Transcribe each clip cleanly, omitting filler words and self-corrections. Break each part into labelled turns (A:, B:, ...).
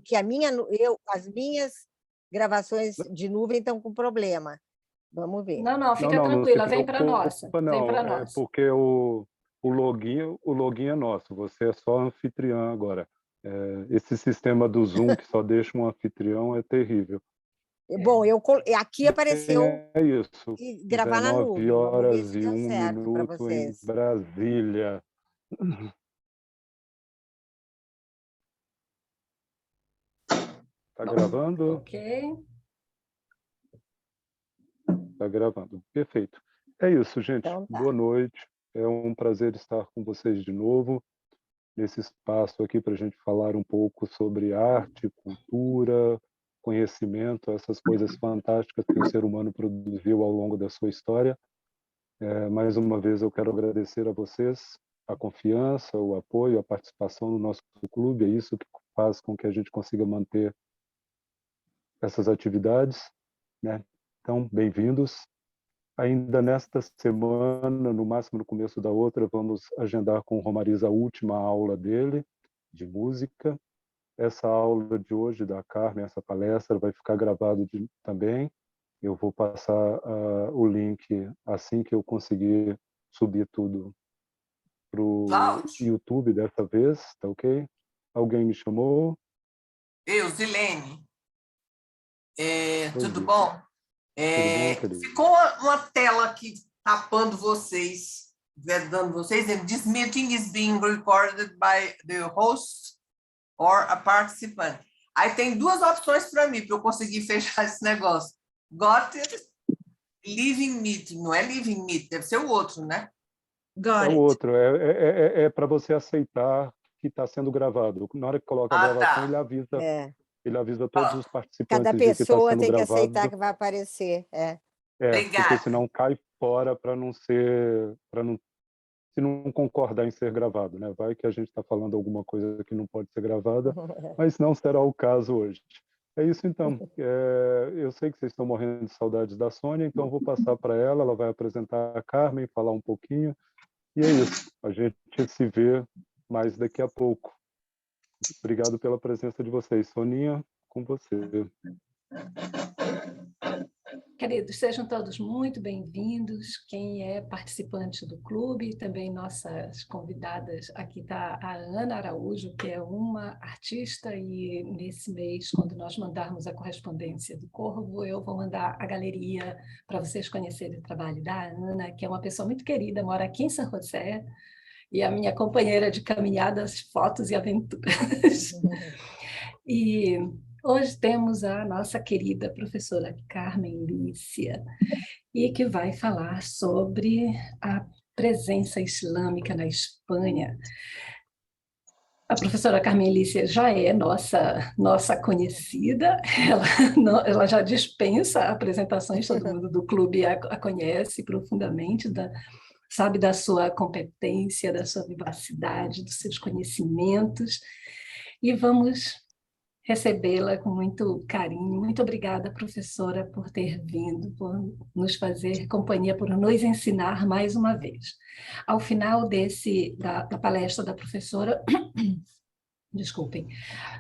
A: porque as minhas gravações de nuvem estão com problema. Vamos ver.
B: Não, fica
C: Não se
B: tranquila, vem para nossa.
C: preocupa,
B: Vem para
C: não. É
B: nós.
C: porque o login é nosso, você é só anfitriã agora. Esse sistema do Zoom que só deixa um anfitrião é terrível.
A: Bom, aqui apareceu
C: É isso.
A: gravar na nuvem. Vamos ver se dá
C: 19h01
A: certo para
C: em
A: vocês.
C: Brasília. Está gravando?
B: Ok.
C: Está gravando. Perfeito. É isso, gente.
A: Então tá.
C: Boa noite. É um prazer estar com vocês de novo, nesse espaço aqui para a gente falar um pouco sobre arte, cultura, conhecimento, essas coisas fantásticas que o ser humano produziu ao longo da sua história. Mais uma vez eu quero agradecer a vocês a confiança, o apoio, a participação no nosso clube. É isso que faz com que a gente consiga manter essas atividades, né? Então, bem-vindos. Ainda nesta semana, no máximo no começo da outra, vamos agendar com o Romariz a última aula dele, de música. Essa aula de hoje da Carmen, essa palestra, vai ficar gravada também. Eu vou passar o link assim que eu conseguir subir tudo para o YouTube dessa vez, tá ok? Alguém me chamou?
D: Eu, Zilene. Tudo
C: Oi,
D: bom?
C: tudo bom, querido?
D: Ficou uma tela aqui tapando vocês, vedando vocês. This meeting is being recorded by the host or a participant. Aí tem duas opções para mim, para eu conseguir fechar esse negócio. Got it? Living meeting. Não é living meeting, deve ser o outro, né?
C: É o outro. É para você aceitar que está sendo gravado. Na hora que coloca a gravação,
D: tá.
C: ele avisa. Ele avisa todos os participantes
A: Cada
C: de que está
A: pessoa
C: sendo
A: tem que
C: gravado.
A: aceitar que vai aparecer.
D: Obrigada.
C: Porque senão cai fora para não ser, se não concordar em ser gravado, né? Vai que a gente está falando alguma coisa que não pode ser gravada, mas não será o caso hoje. É isso então. Eu sei que vocês estão morrendo de saudades da Sônia, então eu vou passar para ela. Ela vai apresentar a Carmen, falar um pouquinho. E é isso. A gente se vê mais daqui a pouco. Obrigado pela presença de vocês. Soninha, com você.
B: Queridos, sejam todos muito bem-vindos. Quem é participante do clube, também nossas convidadas, aqui está a Ana Araújo, que é uma artista, e nesse mês, quando nós mandarmos a correspondência do Corvo, eu vou mandar a galeria para vocês conhecerem o trabalho da Ana, que é uma pessoa muito querida, mora aqui em São José, e a minha companheira de caminhadas, fotos e aventuras. E hoje temos a nossa querida professora Carmen Lícia, e que vai falar sobre a presença islâmica na Espanha. A professora Carmen Lícia já é nossa conhecida, ela já dispensa apresentações, todo mundo do clube a conhece profundamente, sabe da sua competência, da sua vivacidade, dos seus conhecimentos, e vamos recebê-la com muito carinho. Muito obrigada, professora, por ter vindo, por nos fazer companhia, por nos ensinar mais uma vez. Ao final da palestra da professora, desculpem,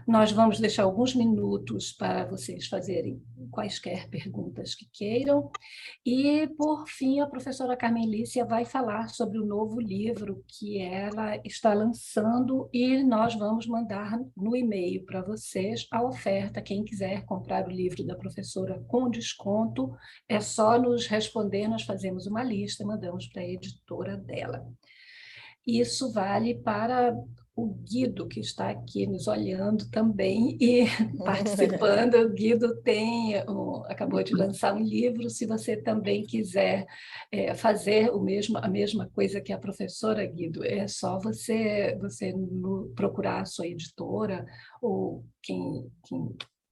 B: nós vamos deixar alguns minutos para vocês fazerem quaisquer perguntas que queiram. E, por fim, a professora Carmen Lícia vai falar sobre o novo livro que ela está lançando, e nós vamos mandar no e-mail para vocês a oferta. Quem quiser comprar o livro da professora com desconto, é só nos responder, nós fazemos uma lista e mandamos para a editora dela. Isso vale para o Guido, que está aqui nos olhando também e participando. O Guido acabou de lançar um livro. Se você também quiser fazer a mesma coisa que a professora, Guido, é só você procurar a sua editora ou quem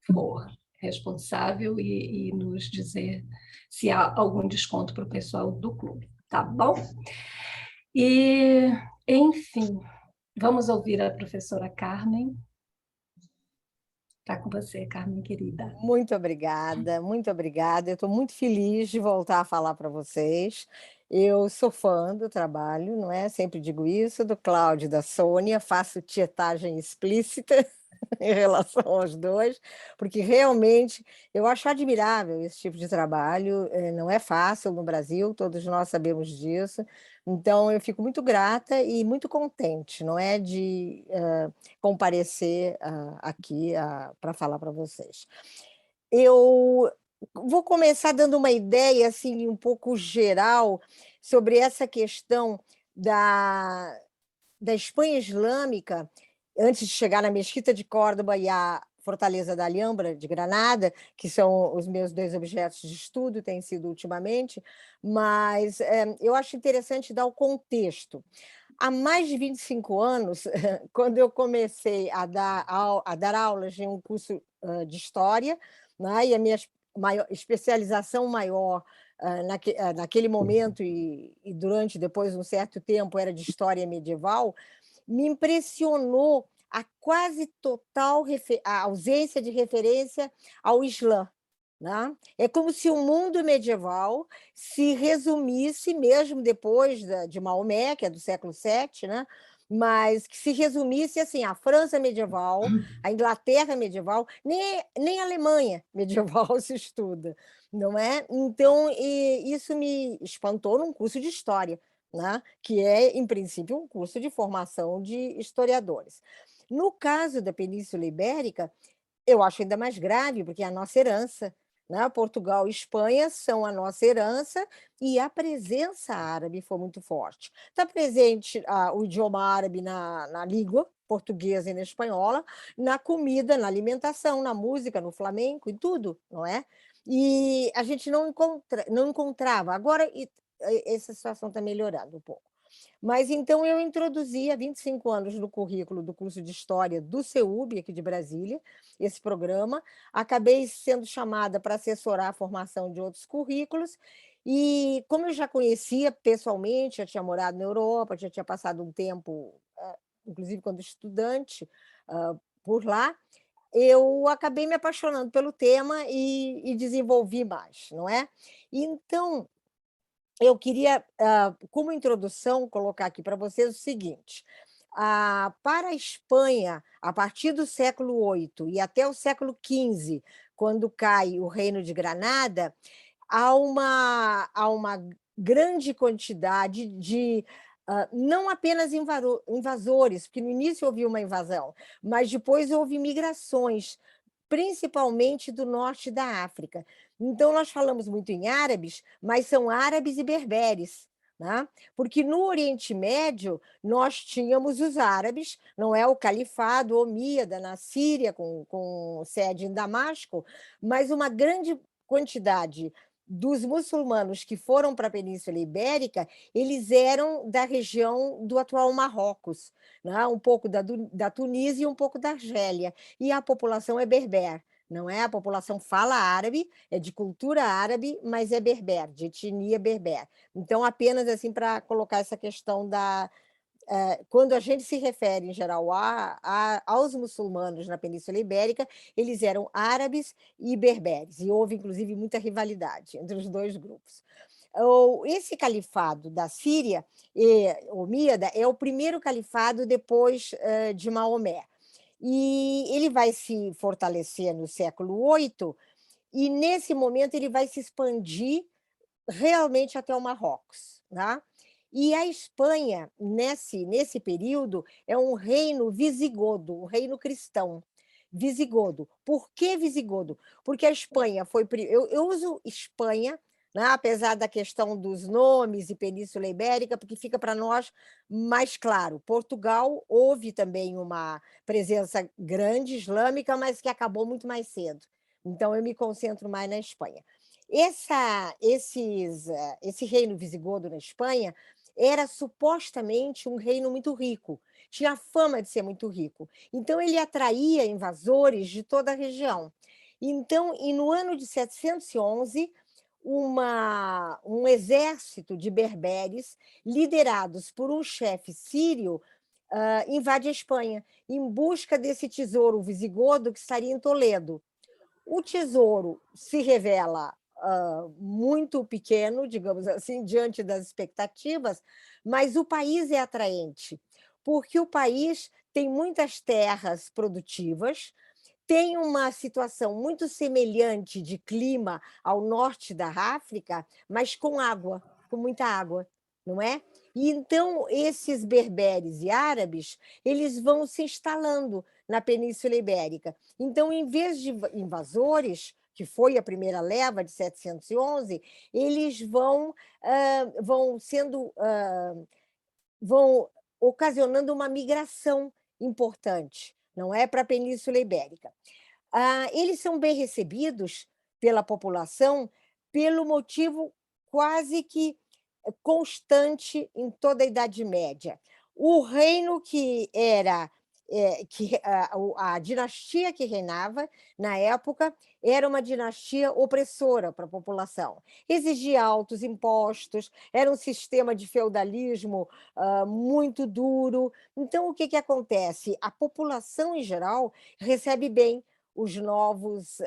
B: for responsável e nos dizer se há algum desconto para o pessoal do clube, tá bom? E, enfim, vamos ouvir a professora Carmen. Está com você, Carmen, querida.
A: Muito obrigada, muito obrigada. Eu estou muito feliz de voltar a falar para vocês. Eu sou fã do trabalho, não é? Sempre digo isso, do Cláudio e da Sônia, faço tietagem explícita. em relação aos dois, porque realmente eu acho admirável esse tipo de trabalho, não é fácil no Brasil, todos nós sabemos disso, então eu fico muito grata e muito contente, não é, de comparecer aqui para falar para vocês. Eu vou começar dando uma ideia assim um pouco geral sobre essa questão da Espanha Islâmica, antes de chegar na Mesquita de Córdoba e a Fortaleza da Alhambra, de Granada, que são os meus 2 objetos de estudo, têm sido ultimamente, mas eu acho interessante dar o contexto. Há mais de 25 anos, quando eu comecei a dar aulas em um curso de História, né, e a minha especialização maior naquele momento e durante depois um certo tempo era de História Medieval, me impressionou a quase total a ausência de referência ao Islã, né? É como se o mundo medieval se resumisse, mesmo depois de Maomé, que é do século VII, né? Mas que se resumisse assim, a França medieval, a Inglaterra medieval, nem a Alemanha medieval se estuda, não é? Então, isso me espantou num curso de História, né? Que é, em princípio, um curso de formação de historiadores. No caso da Península Ibérica, eu acho ainda mais grave, porque é a nossa herança, né? Portugal e Espanha são a nossa herança e a presença árabe foi muito forte. Está presente o idioma árabe na língua portuguesa e na espanhola, na comida, na alimentação, na música, no flamenco, em tudo, não é? E a gente não encontrava. Agora, essa situação está melhorando um pouco. Mas então eu introduzi há 25 anos no currículo do curso de História do CEUB, aqui de Brasília, esse programa. Acabei sendo chamada para assessorar a formação de outros currículos, e como eu já conhecia pessoalmente, já tinha morado na Europa, já tinha passado um tempo, inclusive quando estudante, por lá, eu acabei me apaixonando pelo tema e desenvolvi mais, não é? Então, eu queria, como introdução, colocar aqui para vocês o seguinte: para a Espanha, a partir do século VIII e até o século XV, quando cai o Reino de Granada, há uma grande quantidade de não apenas invasores, porque no início houve uma invasão, mas depois houve migrações, principalmente do norte da África. Então, nós falamos muito em árabes, mas são árabes e berberes, né? Porque no Oriente Médio nós tínhamos os árabes, não é, o califado omíada na Síria, com sede em Damasco, mas uma grande quantidade dos muçulmanos que foram para a Península Ibérica, eles eram da região do atual Marrocos, né? Um pouco da Tunísia e um pouco da Argélia, e a população é berber, não é? A população fala árabe, é de cultura árabe, mas é berber, de etnia berber. Então, apenas assim para colocar essa questão quando a gente se refere, em geral, aos muçulmanos na Península Ibérica, eles eram árabes e berberes, e houve, inclusive, muita rivalidade entre os dois grupos. Esse califado da Síria, omíada, é o primeiro califado depois de Maomé. E ele vai se fortalecer no século VIII, e nesse momento ele vai se expandir realmente até o Marrocos, né? E a Espanha, nesse período, é um reino visigodo, um reino cristão. Visigodo. Por que visigodo? Porque a Espanha foi. Eu uso Espanha, né, apesar da questão dos nomes e Península Ibérica, porque fica para nós mais claro. Portugal houve também uma presença grande islâmica, mas que acabou muito mais cedo. Então, eu me concentro mais na Espanha. Esse reino visigodo na Espanha era supostamente um reino muito rico, tinha fama de ser muito rico. Então, ele atraía invasores de toda a região. Então, e no ano de 711, um exército de berberes, liderados por um chefe sírio, invade a Espanha, em busca desse tesouro visigodo que estaria em Toledo. O tesouro se revela muito pequeno, digamos assim, diante das expectativas, mas o país é atraente, porque o país tem muitas terras produtivas, tem uma situação muito semelhante de clima ao norte da África, mas com água, com muita água, não é? E então esses berberes e árabes, eles vão se instalando na Península Ibérica. Então, em vez de invasores, que foi a primeira leva de 711, eles vão ocasionando uma migração importante, não é, para a Península Ibérica. Eles são bem recebidos pela população pelo motivo quase que constante em toda a Idade Média. O reino que era a dinastia que reinava na época era uma dinastia opressora para a população. Exigia altos impostos, era um sistema de feudalismo muito duro. Então, o que acontece? A população, em geral, recebe bem os novos,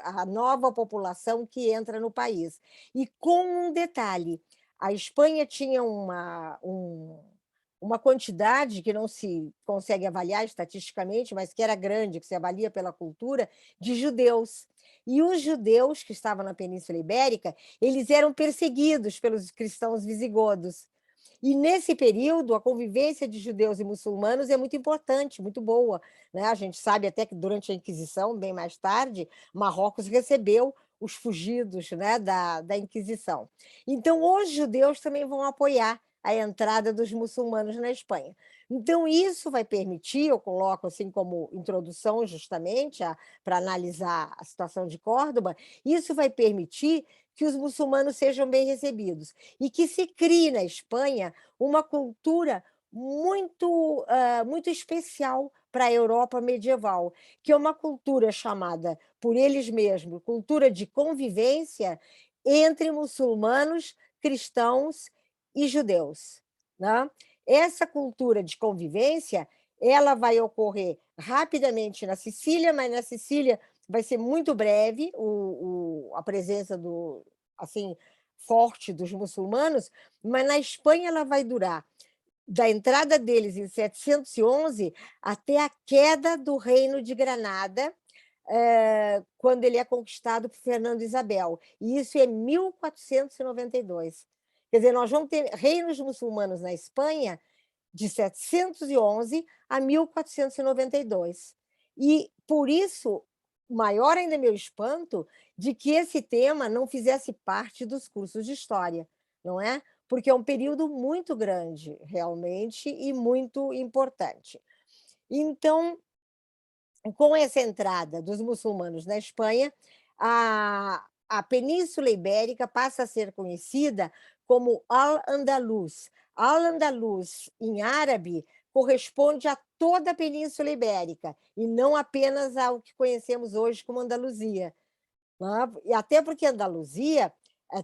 A: a nova população que entra no país. E com um detalhe, a Espanha tinha uma quantidade que não se consegue avaliar estatisticamente, mas que era grande, que se avalia pela cultura, de judeus. E os judeus que estavam na Península Ibérica, eles eram perseguidos pelos cristãos visigodos. E, nesse período, a convivência de judeus e muçulmanos é muito importante, muito boa, né? A gente sabe até que, durante a Inquisição, bem mais tarde, Marrocos recebeu os fugidos, né, da Inquisição. Então, os judeus também vão apoiar a entrada dos muçulmanos na Espanha. Então, isso vai permitir, eu coloco assim como introdução justamente para analisar a situação de Córdoba, isso vai permitir que os muçulmanos sejam bem recebidos e que se crie na Espanha uma cultura muito especial para a Europa medieval, que é uma cultura chamada, por eles mesmos, cultura de convivência entre muçulmanos, cristãos e judeus, né? Essa cultura de convivência, ela vai ocorrer rapidamente na Sicília, mas na Sicília vai ser muito breve a presença assim, forte dos muçulmanos, mas na Espanha ela vai durar da entrada deles em 711 até a queda do Reino de Granada, quando ele é conquistado por Fernando Isabel. E isso é 1492. Quer dizer, nós vamos ter reinos muçulmanos na Espanha de 711 a 1492. E, por isso, maior ainda meu espanto de que esse tema não fizesse parte dos cursos de história, não é? Porque é um período muito grande, realmente, e muito importante. Então, com essa entrada dos muçulmanos na Espanha, a Península Ibérica passa a ser conhecida como Al-Andalus. Al-Andalus, em árabe, corresponde a toda a Península Ibérica, e não apenas ao que conhecemos hoje como Andaluzia. E até porque Andaluzia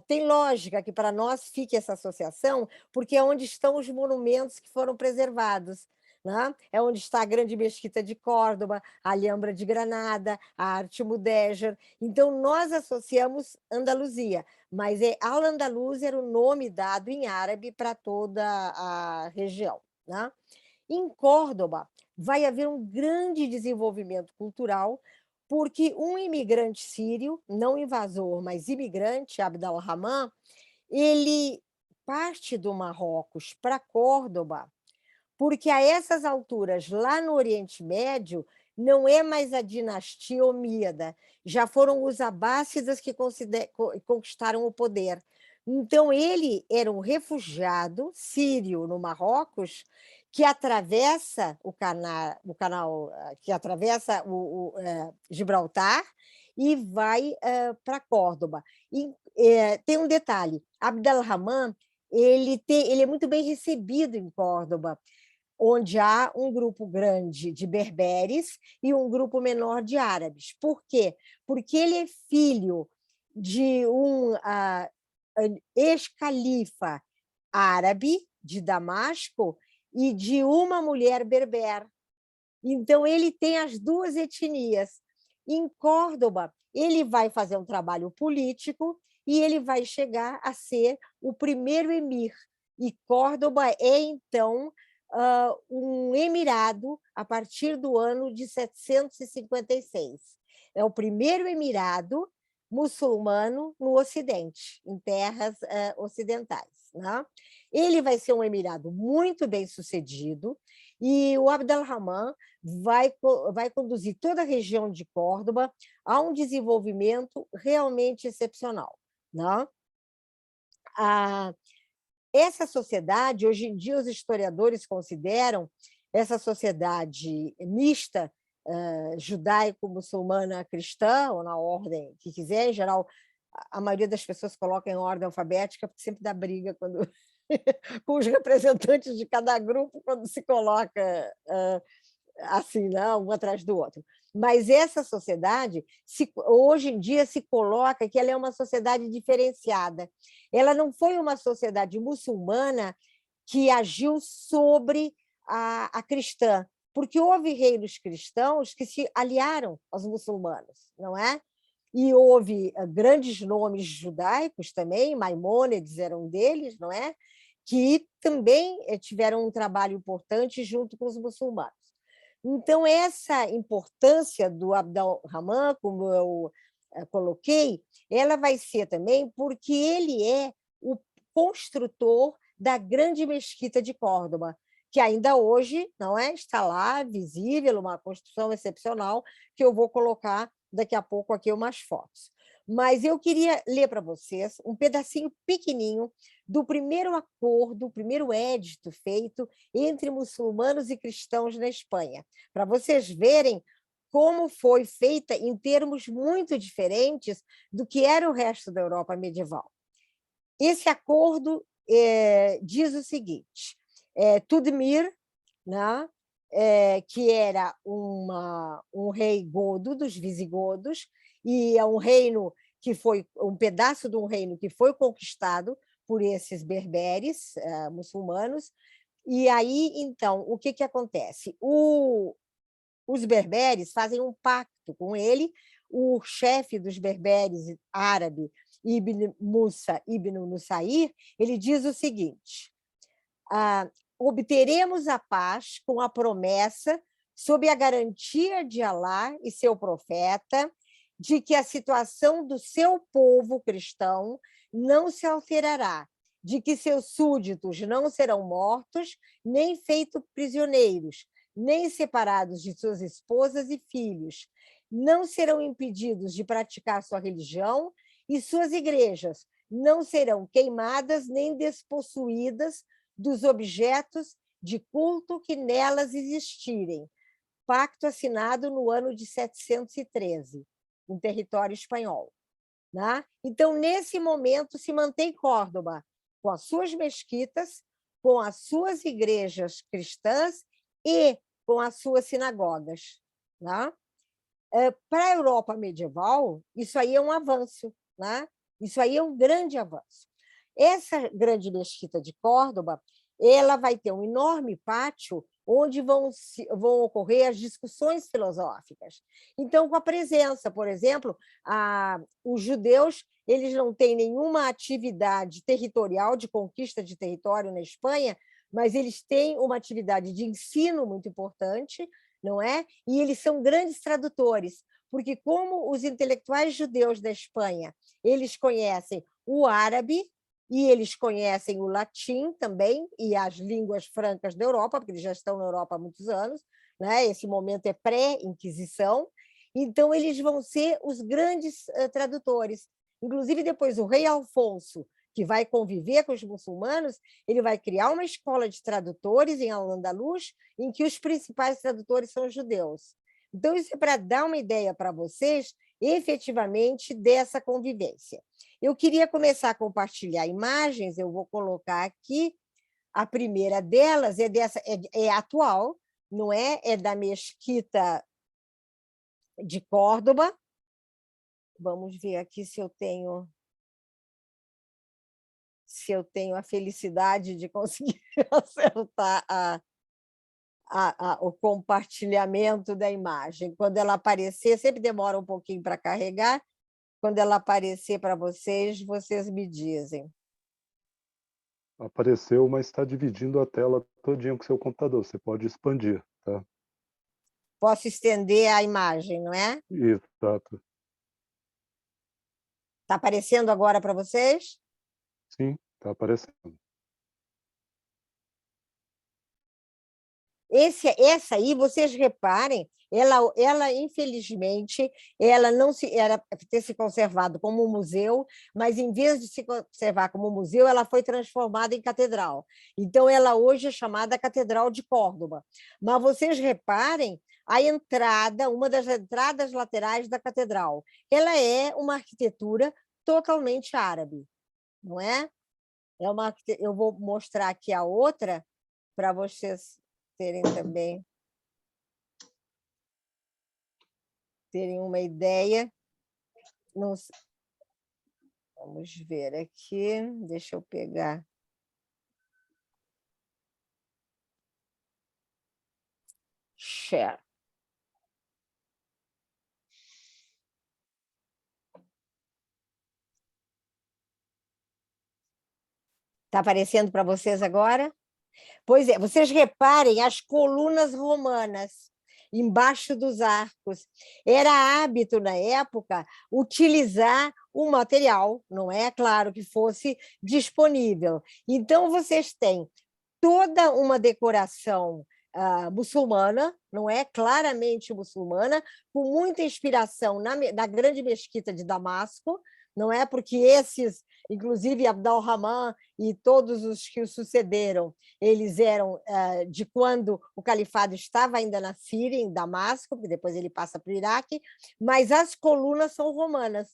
A: tem lógica que para nós fique essa associação, porque é onde estão os monumentos que foram preservados. Né? É onde está a Grande Mesquita de Córdoba, a Alhambra de Granada, a Arte Mudéjar. Então, nós associamos Andaluzia, mas Al-Andalus era o nome dado em árabe para toda a região. Né? Em Córdoba, vai haver um grande desenvolvimento cultural, porque um imigrante sírio, não invasor, mas imigrante, Abd al-Rahman, ele parte do Marrocos para Córdoba, porque a essas alturas, lá no Oriente Médio, não é mais a dinastia omíada, já foram os abássidas que conquistaram o poder. Então, ele era um refugiado sírio no Marrocos, que atravessa o canal que atravessa Gibraltar e vai para Córdoba. E tem um detalhe: Abd al-Rahman ele é muito bem recebido em Córdoba, onde há um grupo grande de berberes e um grupo menor de árabes. Por quê? Porque ele é filho de um ex-califa árabe de Damasco e de uma mulher berber. Então, ele tem as duas etnias. Em Córdoba, ele vai fazer um trabalho político e ele vai chegar a ser o primeiro emir. E Córdoba é, então, um emirado a partir do ano de 756. É o primeiro emirado muçulmano no Ocidente, em terras ocidentais. Né? Ele vai ser um emirado muito bem sucedido e o Abd al-Rahman vai conduzir toda a região de Córdoba a um desenvolvimento realmente excepcional. Né? Essa sociedade, hoje em dia, os historiadores consideram essa sociedade mista, judaico-muçulmana cristã, ou na ordem que quiser. Em geral, a maioria das pessoas coloca em ordem alfabética, porque sempre dá briga quando com os representantes de cada grupo quando se coloca assim, não, um atrás do outro. Mas essa sociedade, hoje em dia, se coloca que ela é uma sociedade diferenciada. Ela não foi uma sociedade muçulmana que agiu sobre a cristã, porque houve reinos cristãos que se aliaram aos muçulmanos, não é? E houve grandes nomes judaicos também, Maimônides era um deles, não é? Que também tiveram um trabalho importante junto com os muçulmanos. Então, essa importância do Abd al-Rahman, como eu coloquei, ela vai ser também porque ele é o construtor da grande mesquita de Córdoba, que ainda hoje não é, está lá, visível, uma construção excepcional, que eu vou colocar daqui a pouco aqui umas fotos. Mas eu queria ler para vocês um pedacinho pequenininho do primeiro acordo, o primeiro édito feito entre muçulmanos e cristãos na Espanha, para vocês verem como foi feita em termos muito diferentes do que era o resto da Europa medieval. Esse acordo diz o seguinte: Tudmir, né, que era um rei godo dos visigodos, e é um reino que foi um pedaço de um reino que foi conquistado por esses berberes muçulmanos. E aí, então, o que acontece? Os berberes fazem um pacto com ele. O chefe dos berberes árabe, Ibn Musa Ibn Nusayr, ele diz o seguinte: obteremos a paz com a promessa, sob a garantia de Alá e seu profeta, de que a situação do seu povo cristão não se alterará, de que seus súditos não serão mortos, nem feitos prisioneiros, nem separados de suas esposas e filhos, não serão impedidos de praticar sua religião e suas igrejas não serão queimadas nem despossuídas dos objetos de culto que nelas existirem. Pacto assinado no ano de 713, em território espanhol. Né? Então, nesse momento, se mantém Córdoba com as suas mesquitas, com as suas igrejas cristãs e com as suas sinagogas. Né? Para a Europa medieval, isso aí é um avanço. Né? Isso aí é um grande avanço. Essa grande mesquita de Córdoba, ela vai ter um enorme pátio onde vão ocorrer as discussões filosóficas. Então, com a presença, por exemplo, os judeus, eles não têm nenhuma atividade territorial de conquista de território na Espanha, mas eles têm uma atividade de ensino muito importante, não é? E eles são grandes tradutores, porque como os intelectuais judeus da Espanha, eles conhecem o árabe, e eles conhecem o latim também, e as línguas francas da Europa, porque eles já estão na Europa há muitos anos, né? Esse momento é pré-Inquisição, então eles vão ser os grandes tradutores. Inclusive, depois, o rei Alfonso, que vai conviver com os muçulmanos, ele vai criar uma escola de tradutores em Al-Andalus, em que os principais tradutores são os judeus. Então, isso é para dar uma ideia para vocês, efetivamente, dessa convivência. Eu queria começar a compartilhar imagens, eu vou colocar aqui. A primeira delas é atual, não é? É da mesquita de Córdoba. Vamos ver aqui se eu tenho a felicidade de conseguir acertar o compartilhamento da imagem. Quando ela aparecer, sempre demora um pouquinho para carregar. Quando ela aparecer para vocês, vocês me dizem.
C: Apareceu, mas está dividindo a tela todinha com o seu computador. Você pode expandir, tá?
A: Posso estender a imagem, não é?
C: Exato.
A: Está aparecendo agora para vocês?
C: Sim, está aparecendo.
A: Essa aí, vocês reparem, ela infelizmente, ela não se era ter se conservado como um museu, mas em vez de se conservar como um museu, ela foi transformada em catedral. Então, ela hoje é chamada Catedral de Córdoba. Mas vocês reparem a entrada, uma das entradas laterais da catedral, ela é uma arquitetura totalmente árabe, não é? Eu vou mostrar aqui a outra para vocês terem também terem uma ideia. Vamos ver aqui, deixa eu pegar. Share. Está aparecendo para vocês agora? Pois é, vocês reparem as colunas romanas embaixo dos arcos. Era hábito, na época, utilizar o material, não é? Claro, que fosse disponível. Então, vocês têm toda uma decoração muçulmana, não é? Claramente muçulmana, com muita inspiração na grande mesquita de Damasco, não é? Porque esses, inclusive Abd-al-Rahman e todos os que o sucederam, eles eram de quando o califado estava ainda na Síria, em Damasco, porque depois ele passa para o Iraque, mas as colunas são romanas,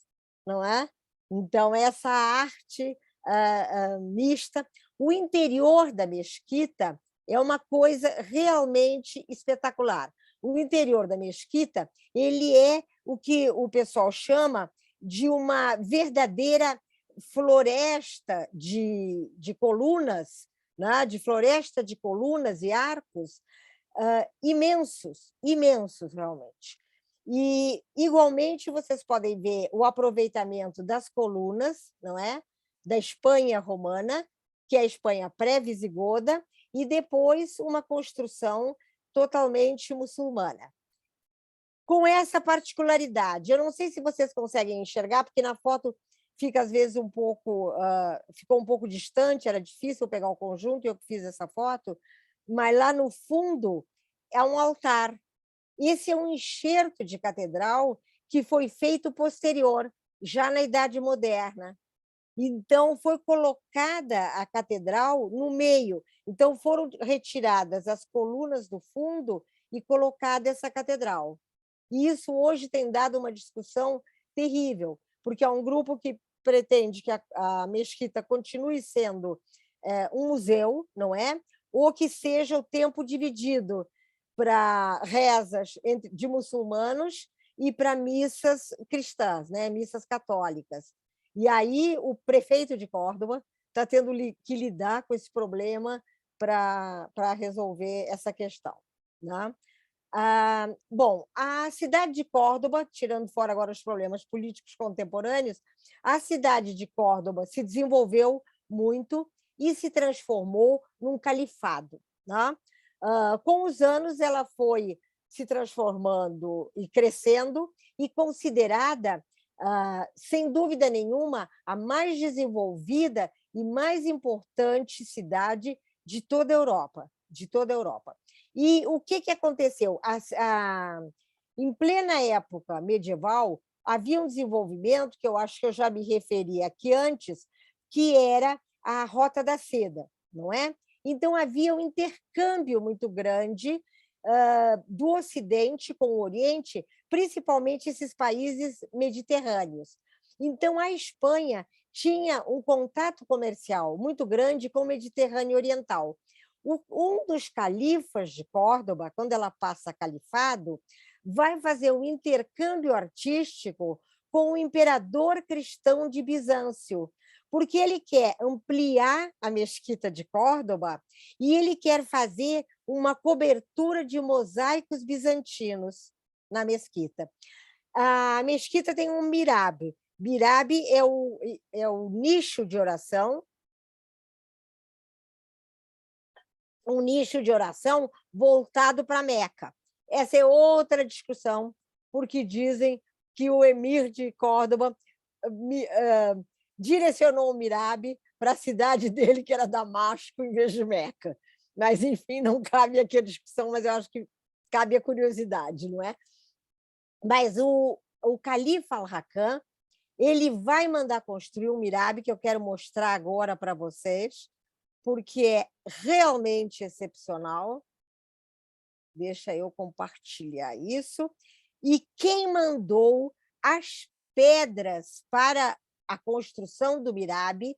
A: não é? Então, essa arte mista. O interior da mesquita é uma coisa realmente espetacular. O interior da mesquita, ele é o que o pessoal chama de uma verdadeira floresta de colunas, né? De floresta de colunas e arcos imensos, imensos realmente. E, igualmente, vocês podem ver o aproveitamento das colunas, não é? Da Espanha romana, que é a Espanha pré-visigoda, e depois uma construção totalmente muçulmana. Com essa particularidade, eu não sei se vocês conseguem enxergar, porque na foto fica às vezes ficou um pouco distante, era difícil pegar o conjunto, eu fiz essa foto, mas lá no fundo é um altar. Esse é um enxerto de catedral que foi feito posterior, já na Idade Moderna. Então, foi colocada a catedral no meio. Então, foram retiradas as colunas do fundo e colocada essa catedral. E isso hoje tem dado uma discussão terrível, porque há um grupo que pretende que a mesquita continue sendo um museu, não é? Ou que seja o tempo dividido para rezas de muçulmanos e para missas cristãs, né? Missas católicas. E aí o prefeito de Córdoba está tendo que lidar com esse problema para resolver essa questão, né? Bom, a cidade de Córdoba, tirando fora agora os problemas políticos contemporâneos, a cidade de Córdoba se desenvolveu muito e se transformou num califado, né? Com os anos, ela foi se transformando e crescendo e considerada, sem dúvida nenhuma, a mais desenvolvida e mais importante cidade de toda a Europa, de toda a Europa. E o que aconteceu? Em plena época medieval, havia um desenvolvimento, que eu acho que eu já me referi aqui antes, que era a Rota da Seda, não é? Então, havia um intercâmbio muito grande do Ocidente com o Oriente, principalmente esses países mediterrâneos. Então, a Espanha tinha um contato comercial muito grande com o Mediterrâneo Oriental. Um dos califas de Córdoba, quando ela passa a califado, vai fazer um intercâmbio artístico com o imperador cristão de Bizâncio, porque ele quer ampliar a mesquita de Córdoba e ele quer fazer uma cobertura de mosaicos bizantinos na mesquita. A mesquita tem um mirabe. Mirabe é o nicho de oração um nicho de oração voltado para Meca. Essa é outra discussão, porque dizem que o emir de Córdoba direcionou o Mirabe para a cidade dele, que era Damasco, em vez de Meca. Mas, enfim, não cabe aqui a discussão, mas eu acho que cabe a curiosidade, não é? Mas o califa Al-Hakam, ele vai mandar construir um Mirabe, que eu quero mostrar agora para vocês, porque é realmente excepcional. Deixa eu compartilhar isso. E quem mandou as pedras para a construção do Mirabe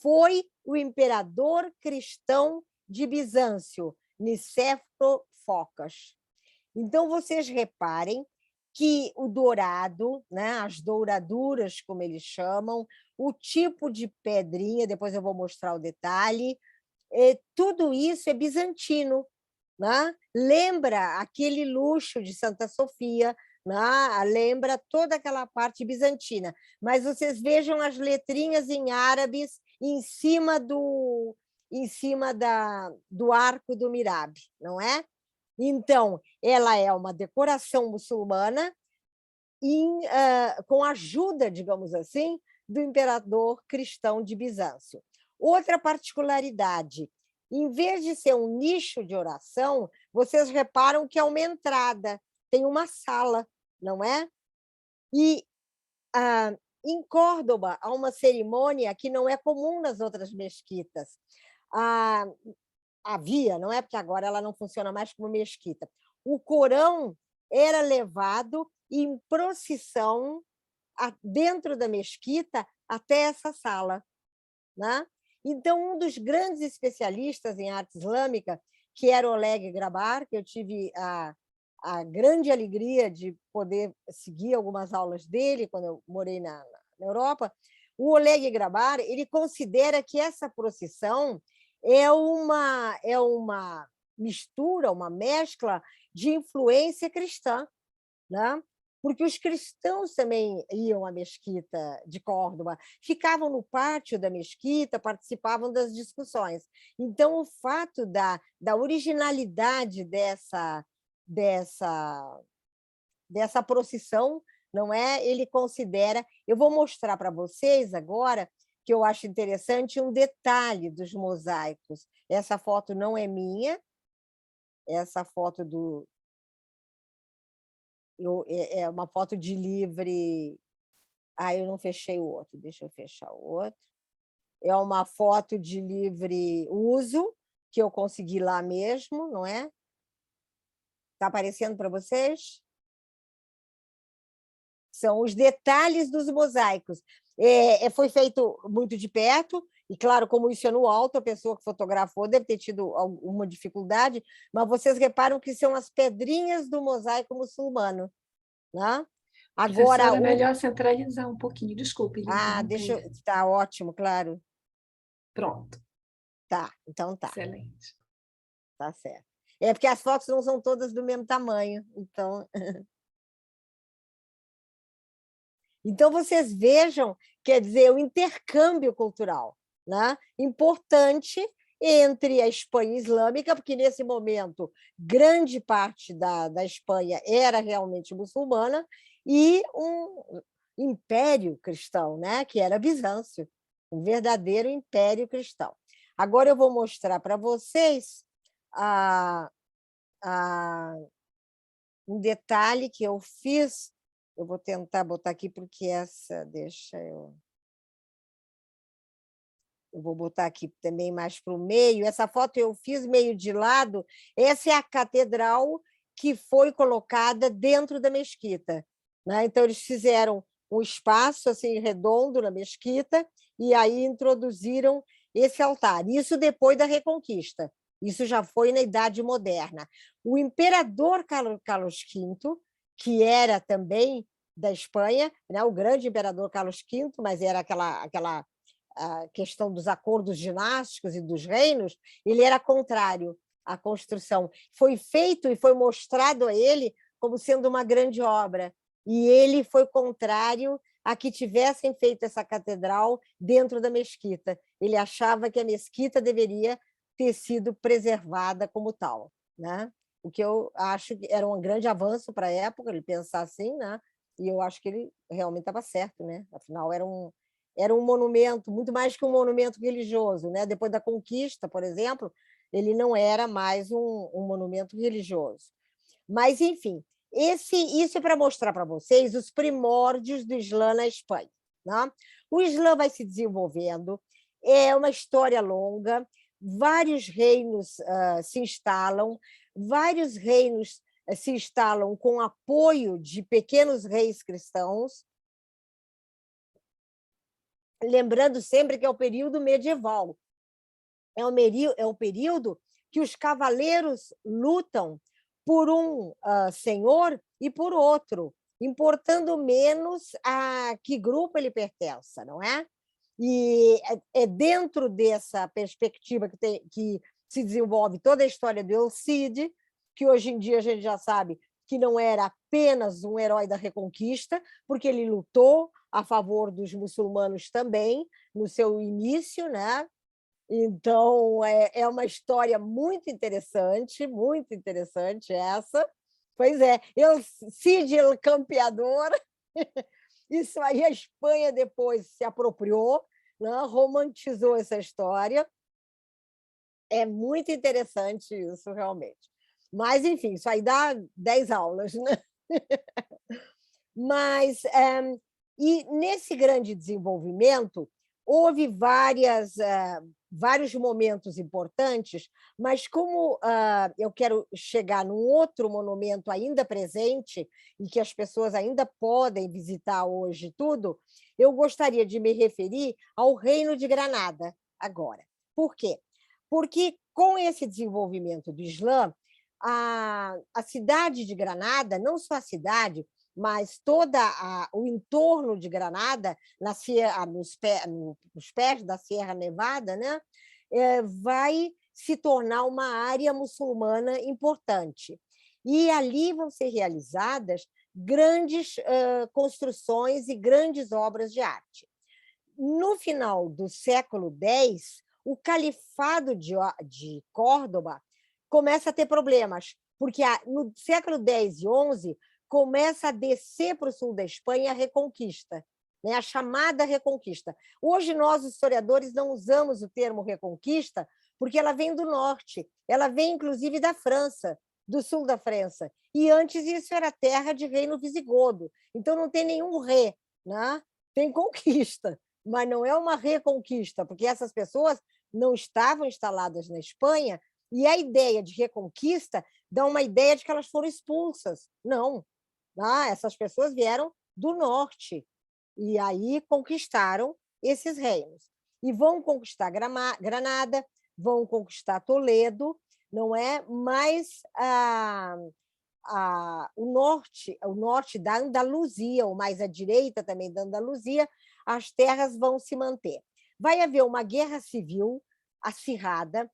A: foi o imperador cristão de Bizâncio, Nicéforo Focas. Então, vocês reparem que o dourado, né, as douraduras, como eles chamam, o tipo de pedrinha, depois eu vou mostrar o detalhe, tudo isso é bizantino, né? Lembra aquele luxo de Santa Sofia, né? Lembra toda aquela parte bizantina. Mas vocês vejam as letrinhas em árabes em cima do arco do Mirabe, não é? Então, ela é uma decoração muçulmana com a ajuda, digamos assim, do imperador cristão de Bizâncio. Outra particularidade, em vez de ser um nicho de oração, vocês reparam que é uma entrada, tem uma sala, não é? E em Córdoba há uma cerimônia que não é comum nas outras mesquitas. Havia, não é? Porque agora ela não funciona mais como mesquita. O Corão era levado em procissão dentro da mesquita até essa sala, né? Então, um dos grandes especialistas em arte islâmica, que era Oleg Grabar, que eu tive a grande alegria de poder seguir algumas aulas dele quando eu morei na Europa, o Oleg Grabar, ele considera que essa procissão é uma mistura, uma mescla de influência cristã, né? Porque os cristãos também iam à mesquita de Córdoba, ficavam no pátio da mesquita, participavam das discussões. Então, o fato da originalidade dessa procissão, não é? Ele considera... Eu vou mostrar para vocês agora, que eu acho interessante, um detalhe dos mosaicos. Essa foto não é minha, essa foto é uma foto de livre... eu não fechei o outro, deixa eu fechar o outro. É uma foto de livre uso, que eu consegui lá mesmo, não é? Está aparecendo para vocês? São os detalhes dos mosaicos. Foi feito muito de perto, e claro, como isso é no alto, a pessoa que fotografou deve ter tido alguma dificuldade, mas vocês reparam que são as pedrinhas do mosaico muçulmano, né? Agora,
B: professora, melhor centralizar um pouquinho, desculpe.
A: Tá ótimo, claro.
B: Pronto.
A: Tá, então tá.
B: Excelente.
A: Tá certo. É porque as fotos não são todas do mesmo tamanho, então... Então, vocês vejam, quer dizer, o intercâmbio cultural, né? Importante entre a Espanha islâmica, porque, nesse momento, grande parte da Espanha era realmente muçulmana, e um império cristão, né? Que era Bizâncio, um verdadeiro império cristão. Agora eu vou mostrar para vocês um detalhe que eu fiz. Eu vou tentar botar aqui, porque eu vou botar aqui também mais para o meio. Essa foto eu fiz meio de lado. Essa é a catedral que foi colocada dentro da mesquita, né? Então, eles fizeram um espaço assim redondo na mesquita e aí introduziram esse altar. Isso depois da Reconquista. Isso já foi na Idade Moderna. O imperador Carlos V, que era também da Espanha, né? O grande imperador Carlos V, mas era aquela questão dos acordos dinásticos e dos reinos, ele era contrário à construção. Foi feito e foi mostrado a ele como sendo uma grande obra, e ele foi contrário a que tivessem feito essa catedral dentro da mesquita. Ele achava que a mesquita deveria ter sido preservada como tal, né? O que eu acho que era um grande avanço para a época, ele pensar assim, né? E eu acho que ele realmente estava certo, né? Afinal, era um monumento, muito mais que um monumento religioso, né? Depois da conquista, por exemplo, ele não era mais um monumento religioso. Mas, enfim, isso é para mostrar para vocês os primórdios do Islã na Espanha. Né? O Islã vai se desenvolvendo, é uma história longa, vários reinos se instalam, vários reinos se instalam com apoio de pequenos reis cristãos, lembrando sempre que é o período medieval. É o período que os cavaleiros lutam por um senhor e por outro, importando menos a que grupo ele pertença, não é? E é dentro dessa perspectiva que se desenvolve toda a história do El Cid, que hoje em dia a gente já sabe que não era apenas um herói da Reconquista, porque ele lutou a favor dos muçulmanos também, no seu início, né? Então, é uma história muito interessante essa. Pois é, El Cid el Campeador, isso aí a Espanha depois se apropriou, né? Romantizou essa história. É muito interessante isso, realmente. Mas, enfim, isso aí dá 10 aulas, né? Mas, e nesse grande desenvolvimento, houve vários momentos importantes, mas como eu quero chegar num outro monumento ainda presente e que as pessoas ainda podem visitar hoje tudo, eu gostaria de me referir ao Reino de Granada agora. Por quê? Porque com esse desenvolvimento do Islã, a cidade de Granada, não só a cidade, mas todo o entorno de Granada, nos pés da Sierra Nevada, né, vai se tornar uma área muçulmana importante. E ali vão ser realizadas grandes construções e grandes obras de arte. No final do século X, o Califado de Córdoba começa a ter problemas, porque no século X e XI começa a descer para o sul da Espanha a Reconquista, né? A chamada Reconquista. Hoje, nós, os historiadores, não usamos o termo Reconquista porque ela vem do norte, ela vem, inclusive, da França, do sul da França. E antes isso era terra de reino visigodo. Então, não tem nenhum rei, né? Tem conquista, mas não é uma reconquista, porque essas pessoas não estavam instaladas na Espanha e a ideia de reconquista dá uma ideia de que elas foram expulsas. Não. Essas pessoas vieram do norte e aí conquistaram esses reinos. E vão conquistar Granada, vão conquistar Toledo, não é? Mas o norte da Andaluzia, ou mais à direita também da Andaluzia, as terras vão se manter. Vai haver uma guerra civil acirrada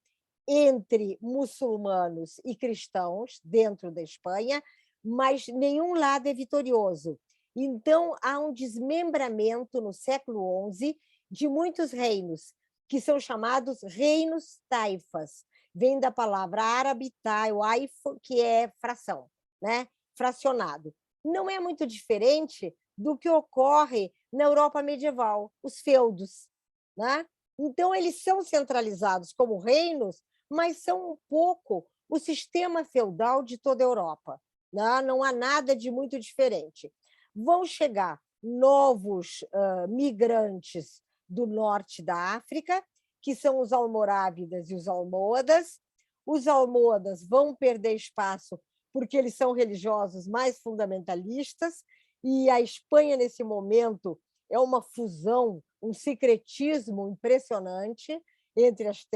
A: entre muçulmanos e cristãos dentro da Espanha, mas nenhum lado é vitorioso. Então, há um desmembramento no século XI de muitos reinos, que são chamados reinos taifas. Vem da palavra árabe taif, que é fração, né? Fracionado. Não é muito diferente do que ocorre na Europa medieval, os feudos, né? Então, eles são centralizados como reinos, mas são um pouco o sistema feudal de toda a Europa. Não há nada de muito diferente. Vão chegar novos migrantes do norte da África, que são os almorávidas e os almohadas. Os almohadas vão perder espaço porque eles são religiosos mais fundamentalistas, e a Espanha, nesse momento, é uma fusão, um sincretismo impressionante entre as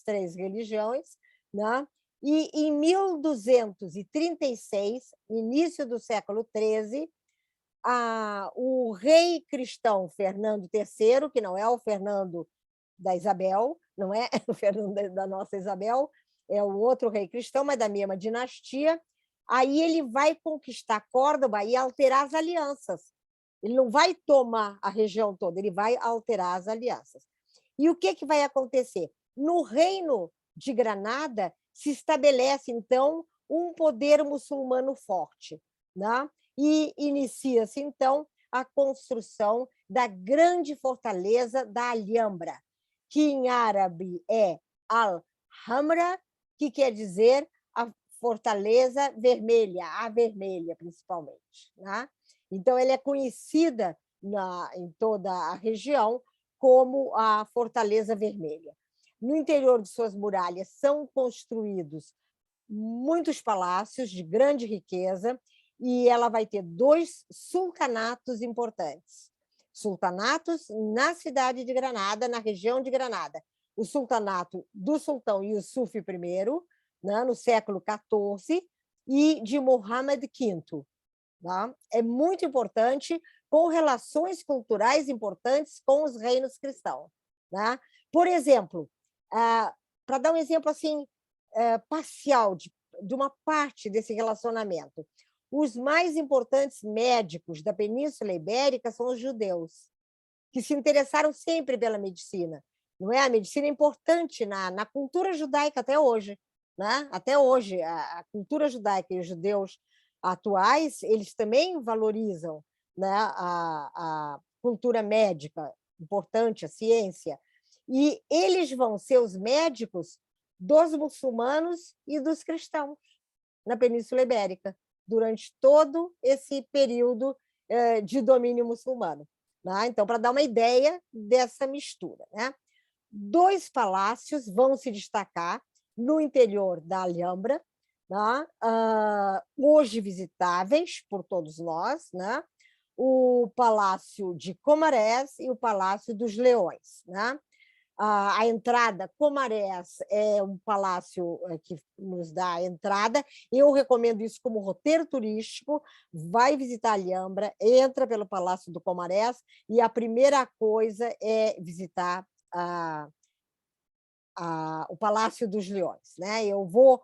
A: três religiões, né? E em 1236, início do século XIII, o rei cristão Fernando III, que não é o Fernando da Isabel, não é o Fernando da nossa Isabel, é o outro rei cristão, mas da mesma dinastia, aí ele vai conquistar Córdoba e alterar as alianças. Ele não vai tomar a região toda, ele vai alterar as alianças. E o que vai acontecer? No reino de Granada se estabelece, então, um poder muçulmano forte, né? E inicia-se, então, a construção da grande fortaleza da Alhambra, que em árabe é Al-Hamra, que quer dizer a fortaleza vermelha, a vermelha, principalmente, né? Então, ela é conhecida em toda a região como a Fortaleza Vermelha. No interior de suas muralhas são construídos muitos palácios de grande riqueza e ela vai ter 2 sultanatos importantes. Sultanatos na cidade de Granada, na região de Granada. O sultanato do sultão Yusuf I, né, no século XIV, e de Muhammad V. Tá? É muito importante, com relações culturais importantes com os reinos cristãos. Tá? Por exemplo, para dar um exemplo assim, parcial de uma parte desse relacionamento, os mais importantes médicos da Península Ibérica são os judeus, que se interessaram sempre pela medicina. Não é? A medicina é importante na cultura judaica até hoje. Né? Até hoje, a cultura judaica e os judeus atuais, eles também valorizam, né, a cultura médica, importante, a ciência, e eles vão ser os médicos dos muçulmanos e dos cristãos na Península Ibérica, durante todo esse período de domínio muçulmano. Né? Então, para dar uma ideia dessa mistura. Né? 2 palácios vão se destacar no interior da Alhambra, né? Hoje visitáveis por todos nós, né? O Palácio de Comarés e o Palácio dos Leões. Né? A entrada, Comarés é um palácio que nos dá a entrada. Eu recomendo isso como roteiro turístico. Vai visitar a Alhambra, entra pelo Palácio do Comarés e a primeira coisa é visitar o Palácio dos Leões. Né? Eu vou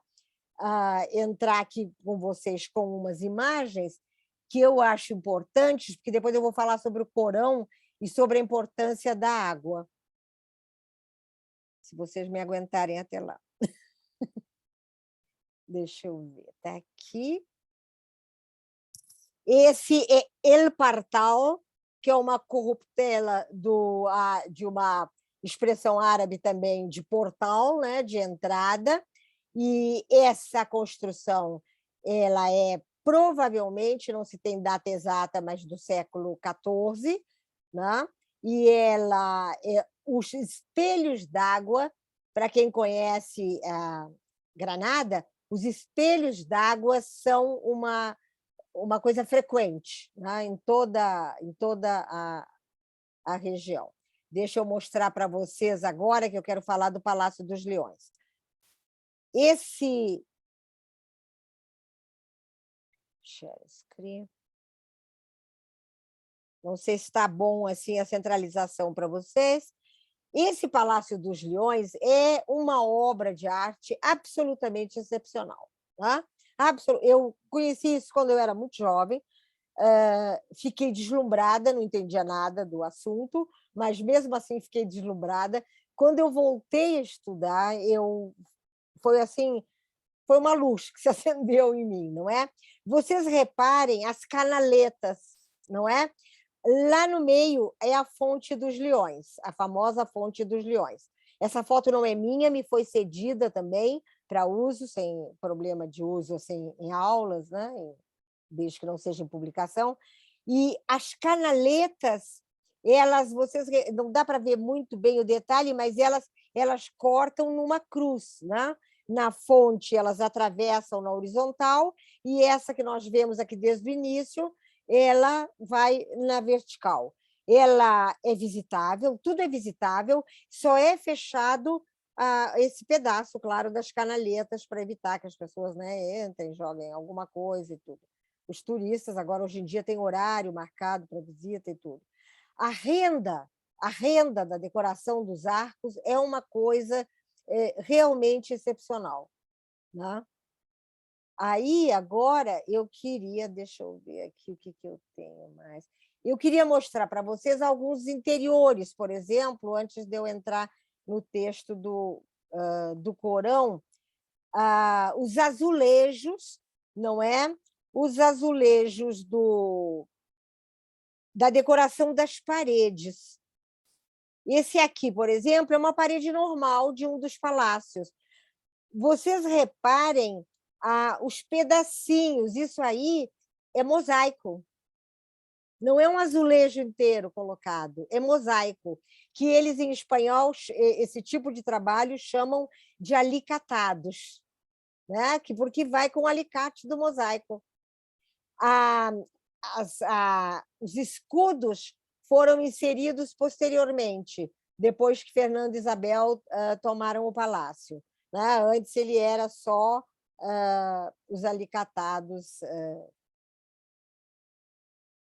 A: entrar aqui com vocês com umas imagens que eu acho importantes, porque depois eu vou falar sobre o Corão e sobre a importância da água. Se vocês me aguentarem até lá. Deixa eu ver, está aqui. Esse é El Partal, que é uma corruptela de uma expressão árabe também de portal, né, de entrada, e essa construção ela é provavelmente, não se tem data exata, mas do século XIV, né? E ela os espelhos d'água, para quem conhece Granada, os espelhos d'água são uma coisa frequente, né? em toda a região. Deixa eu mostrar para vocês agora que eu quero falar do Palácio dos Leões. Esse... Share screen. Não sei se está bom assim a centralização para vocês. Esse Palácio dos Leões é uma obra de arte absolutamente excepcional. Tá? Eu conheci isso quando eu era muito jovem, fiquei deslumbrada, não entendia nada do assunto, mas mesmo assim fiquei deslumbrada. Quando eu voltei a estudar, foi uma luz que se acendeu em mim, não é? Vocês reparem as canaletas, não é? Lá no meio é a Fonte dos Leões, a famosa Fonte dos Leões. Essa foto não é minha, me foi cedida também para uso, sem problema de uso assim, em aulas, né? Desde que não seja em publicação. E as canaletas, vocês não dá para ver muito bem o detalhe, mas elas cortam numa cruz, né? Na fonte, elas atravessam na horizontal, e essa que nós vemos aqui desde o início, ela vai na vertical. Ela é visitável, tudo é visitável, só é fechado esse pedaço, claro, das canaletas, para evitar que as pessoas, né, entrem, joguem alguma coisa e tudo. Os turistas, agora, hoje em dia, têm horário marcado para visita e tudo. A renda da decoração dos arcos é uma coisa realmente excepcional. Né? Aí, agora, eu queria... Deixa eu ver aqui o que eu tenho mais. Eu queria mostrar para vocês alguns interiores, por exemplo, antes de eu entrar no texto do Corão, os azulejos, não é? Os azulejos da decoração das paredes. Esse aqui, por exemplo, é uma parede normal de um dos palácios. Vocês reparem os pedacinhos, isso aí é mosaico. Não é um azulejo inteiro colocado, é mosaico, que eles, em espanhol, esse tipo de trabalho chamam de alicatados, né? Porque vai com o alicate do mosaico. Os escudos foram inseridos posteriormente, depois que Fernando e Isabel tomaram o palácio, né? Antes ele era só os alicatados.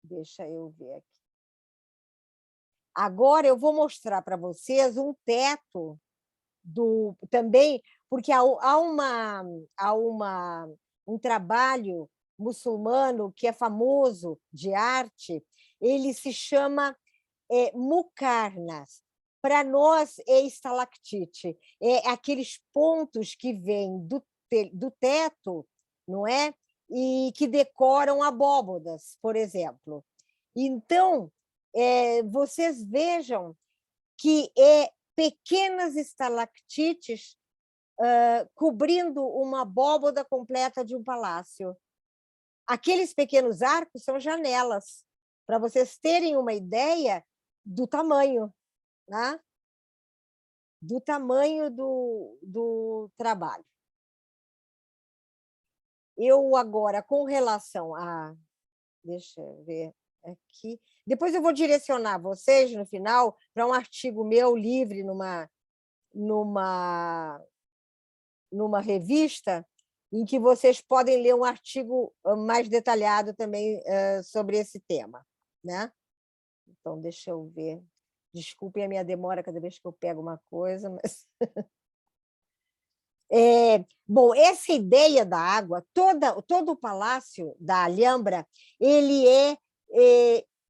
A: Deixa eu ver aqui. Agora eu vou mostrar para vocês um teto também, porque há um trabalho muçulmano que é famoso de arte, ele se chama muqarnas. Para nós é estalactite, é aqueles pontos que vêm do teto, não é? E que decoram abóbodas, por exemplo. Então, vocês vejam que pequenas estalactites cobrindo uma abóboda completa de um palácio. Aqueles pequenos arcos são janelas, para vocês terem uma ideia do tamanho, né? Do tamanho do trabalho. Eu agora, com relação deixa eu ver aqui. Depois eu vou direcionar vocês, no final, para um artigo meu livre numa revista, em que vocês podem ler um artigo mais detalhado também sobre esse tema, né? Então, deixa eu ver. Desculpem a minha demora cada vez que eu pego uma coisa, mas... Bom, essa ideia da água, todo o palácio da Alhambra, ele é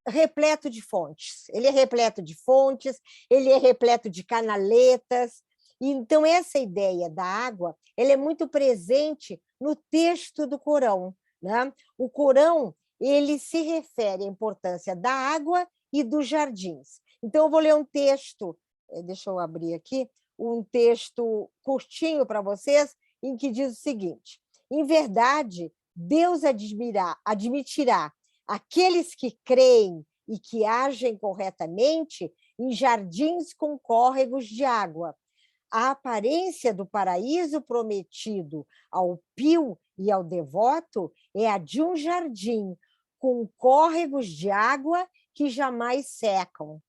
A: repleto de fontes. Ele é repleto de fontes, ele é repleto de canaletas. Então, essa ideia da água, ela é muito presente no texto do Corão, né? O Corão, ele se refere à importância da água e dos jardins. Então, eu vou ler um texto, deixa eu abrir aqui, um texto curtinho para vocês, em que diz o seguinte: em verdade, Deus admitirá aqueles que creem e que agem corretamente em jardins com córregos de água. A aparência do paraíso prometido ao pio e ao devoto é a de um jardim com córregos de água que jamais secam,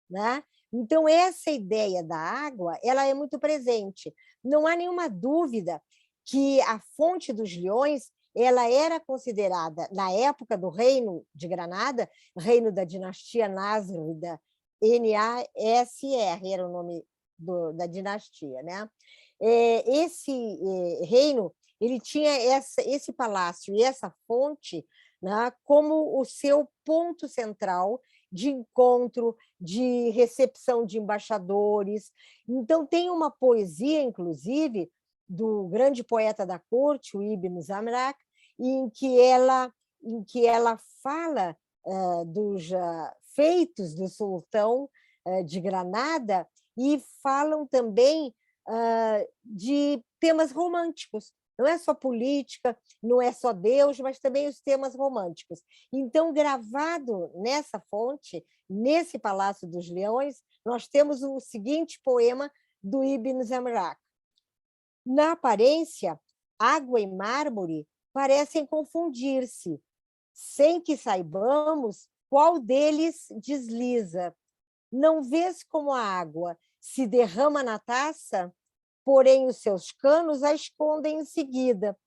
A: né? Então, essa ideia da água, ela é muito presente. Não há nenhuma dúvida que a fonte dos Leões, ela era considerada, na época do Reino de Granada, reino da dinastia Nasrida, Nasr era o nome da dinastia, né? Esse reino, ele tinha esse palácio e essa fonte, né, como o seu ponto central de encontro, de recepção de embaixadores. Então, tem uma poesia, inclusive, do grande poeta da corte, o Ibn Zamrak, em que ela fala dos feitos do sultão de Granada, e falam também de temas românticos. Não é só política, não é só Deus, mas também os temas românticos. Então, gravado nessa fonte, nesse Palácio dos Leões, nós temos o seguinte poema do Ibn Zamrak. Na aparência, água e mármore parecem confundir-se, sem que saibamos qual deles desliza. Não vês como a água se derrama na taça, porém os seus canos a escondem em seguida.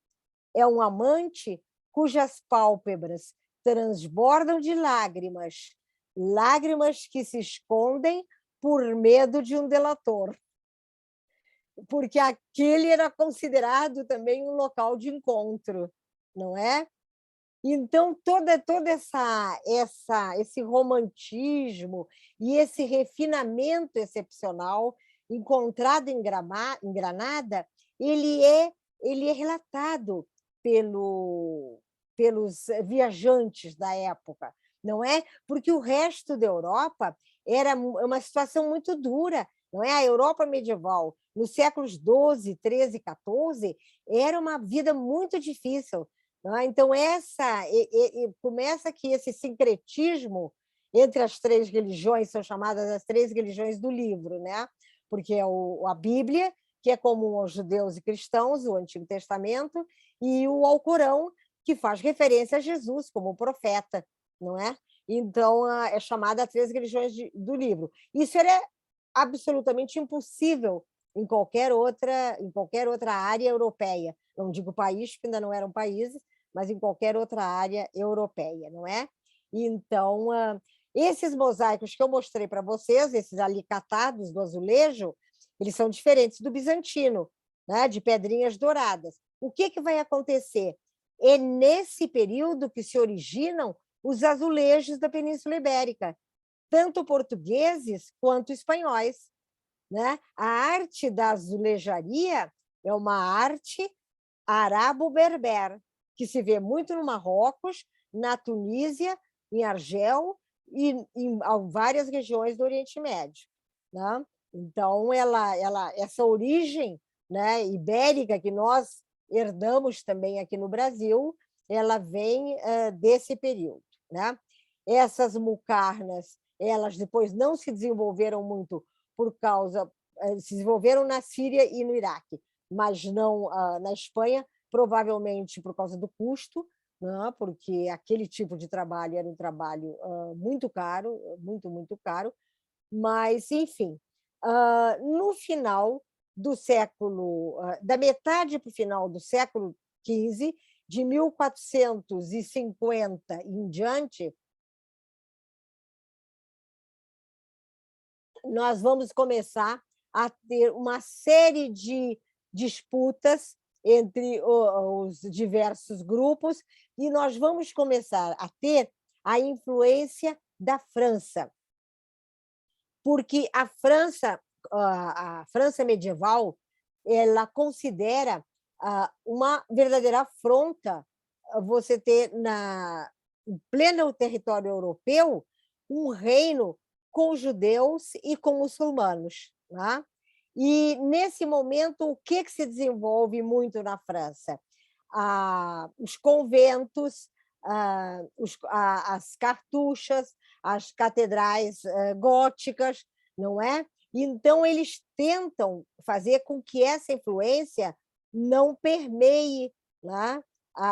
A: É um amante cujas pálpebras transbordam de lágrimas, lágrimas que se escondem por medo de um delator. Porque aquele era considerado também um local de encontro, não é? Então, todo esse romantismo e esse refinamento excepcional encontrado em Granada, ele é relatado pelos viajantes da época, não é? Porque o resto da Europa era uma situação muito dura, não é? A Europa medieval, nos séculos XII, XIII, XIV, era uma vida muito difícil. Não é? Então, começa aqui esse sincretismo entre as três religiões, são chamadas as três religiões do livro, né? Porque é a Bíblia, que é comum aos judeus e cristãos, o Antigo Testamento, e o Alcorão, que faz referência a Jesus como profeta, não é? Então, é chamada as três religiões do livro. Isso era absolutamente impossível em qualquer outra área europeia. Não digo país, porque ainda não eram países, mas em qualquer outra área europeia, não é? Então, esses mosaicos que eu mostrei para vocês, esses alicatados do azulejo, eles são diferentes do bizantino, né? De pedrinhas douradas. O que vai acontecer? É nesse período que se originam os azulejos da Península Ibérica, tanto portugueses quanto espanhóis, né? A arte da azulejaria é uma arte arabo-berber, que se vê muito no Marrocos, na Tunísia, em Argel e em várias regiões do Oriente Médio, né? Então, essa origem, né, ibérica que nós herdamos também aqui no Brasil, ela vem desse período, né? Essas mucarnas, elas depois não se desenvolveram muito se desenvolveram na Síria e no Iraque, mas não na Espanha, provavelmente por causa do custo, né? Porque aquele tipo de trabalho era um trabalho muito caro, muito caro, mas, enfim, no final do século, da metade para o final do século XV, de 1450 em diante, nós vamos começar a ter uma série de disputas entre os diversos grupos e nós vamos começar a ter a influência da França, porque a França medieval, ela considera uma verdadeira afronta você ter em pleno território europeu um reino com judeus e com muçulmanos, né? E, nesse momento, o que se desenvolve muito na França? Os conventos, as cartuchas, as catedrais góticas, não é? Então, eles tentam fazer com que essa influência não permeie, né,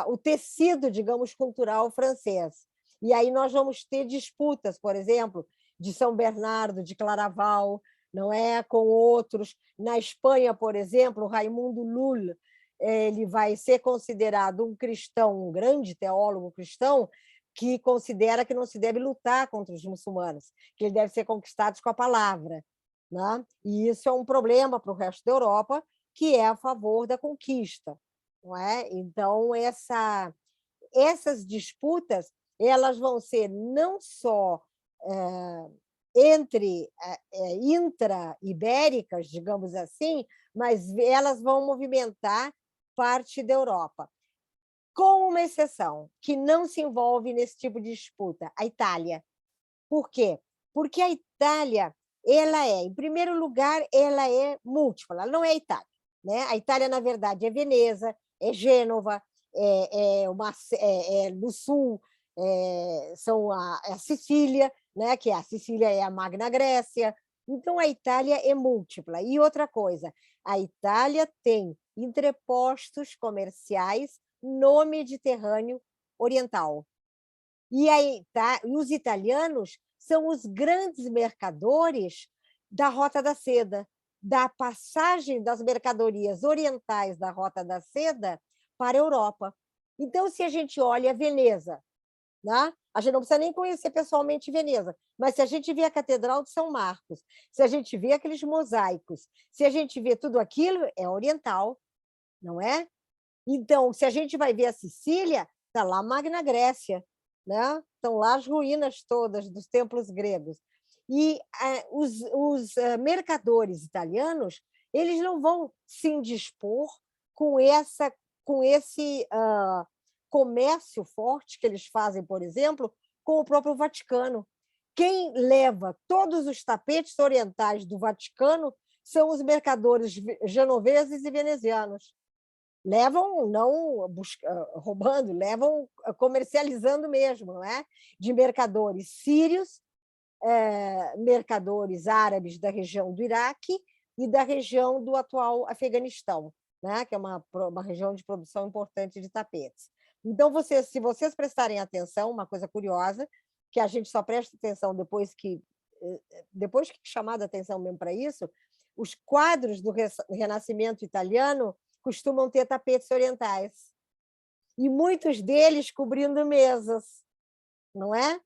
A: o tecido, digamos, cultural francês. E aí nós vamos ter disputas, por exemplo, de São Bernardo, de Claraval, não é, com outros. Na Espanha, por exemplo, Raimundo Lull, ele vai ser considerado um cristão, um grande teólogo cristão, que considera que não se deve lutar contra os muçulmanos, que eles devem ser conquistados com a palavra, né? E isso é um problema para o resto da Europa, que é a favor da conquista, não é? Então, essas disputas, elas vão ser não só entre intra-ibéricas, digamos assim, mas elas vão movimentar parte da Europa, com uma exceção, que não se envolve nesse tipo de disputa, a Itália. Por quê? Porque a Itália, em primeiro lugar, ela é múltipla, ela não é a Itália, né? A Itália, na verdade, é Veneza, é Gênova, no sul, são a Sicília, né? Que a Sicília é a Magna Grécia. Então, a Itália é múltipla. E outra coisa, a Itália tem entrepostos comerciais no Mediterrâneo Oriental. E os italianos são os grandes mercadores da Rota da Seda, da passagem das mercadorias orientais da Rota da Seda para a Europa. Então, se a gente olha Veneza, né? A gente não precisa nem conhecer pessoalmente Veneza, mas se a gente vê a Catedral de São Marcos, se a gente vê aqueles mosaicos, se a gente vê tudo aquilo, é oriental, não é? Então, se a gente vai ver a Sicília, está lá a Magna Grécia, né? Estão lá as ruínas todas dos templos gregos. E os mercadores italianos, eles não vão se indispor com esse comércio forte que eles fazem, por exemplo, com o próprio Vaticano. Quem leva todos os tapetes orientais do Vaticano são os mercadores genoveses e venezianos. Levam, não roubando, levam comercializando mesmo, não é? De mercadores sírios, mercadores árabes da região do Iraque e da região do atual Afeganistão, né? Que é uma região de produção importante de tapetes. Então, se vocês prestarem atenção, uma coisa curiosa, que a gente só presta atenção depois que chamada a atenção mesmo para isso, os quadros do Renascimento italiano costumam ter tapetes orientais, e muitos deles cobrindo mesas, não é?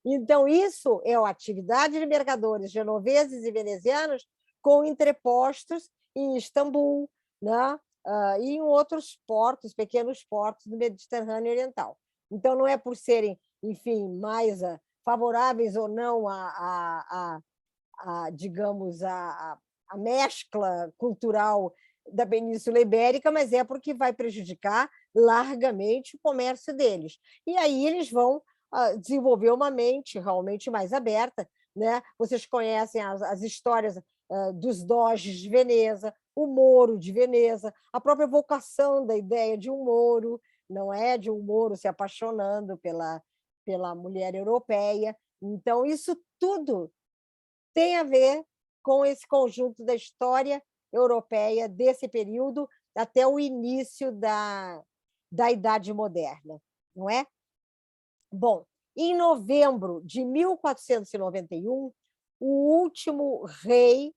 A: Então, isso é a atividade de mercadores genoveses e venezianos com entrepostos em Istambul, né? E em outros portos, pequenos portos do Mediterrâneo Oriental. Então, não é por serem, enfim, mais favoráveis ou não digamos, a mescla cultural da Península Ibérica, mas é porque vai prejudicar largamente o comércio deles. E aí eles vão desenvolver uma mente realmente mais aberta, né? Vocês conhecem as histórias dos doges de Veneza, o Moro de Veneza, a própria vocação da ideia de um Moro, não é? De um Moro se apaixonando pela mulher europeia. Então, isso tudo tem a ver com esse conjunto da história europeia desse período até o início da Idade Moderna, não é? Bom, em novembro de 1491, o último rei,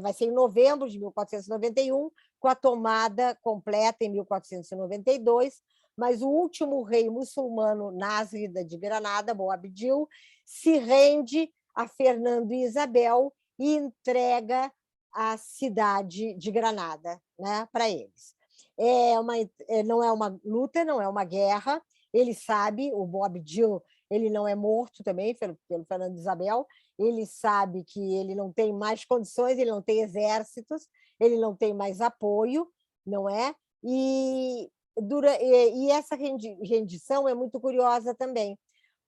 A: vai ser em novembro de 1491, com a tomada completa em 1492, mas o último rei muçulmano Nasrida de Granada, Boabdil, se rende a Fernando e Isabel e entrega a cidade de Granada, né, para eles. Não é uma luta, não é uma guerra. Ele sabe, o Boabdil, ele não é morto também pelo Fernando e Isabel, ele sabe que ele não tem mais condições, ele não tem exércitos, ele não tem mais apoio, não é? E essa rendição é muito curiosa também,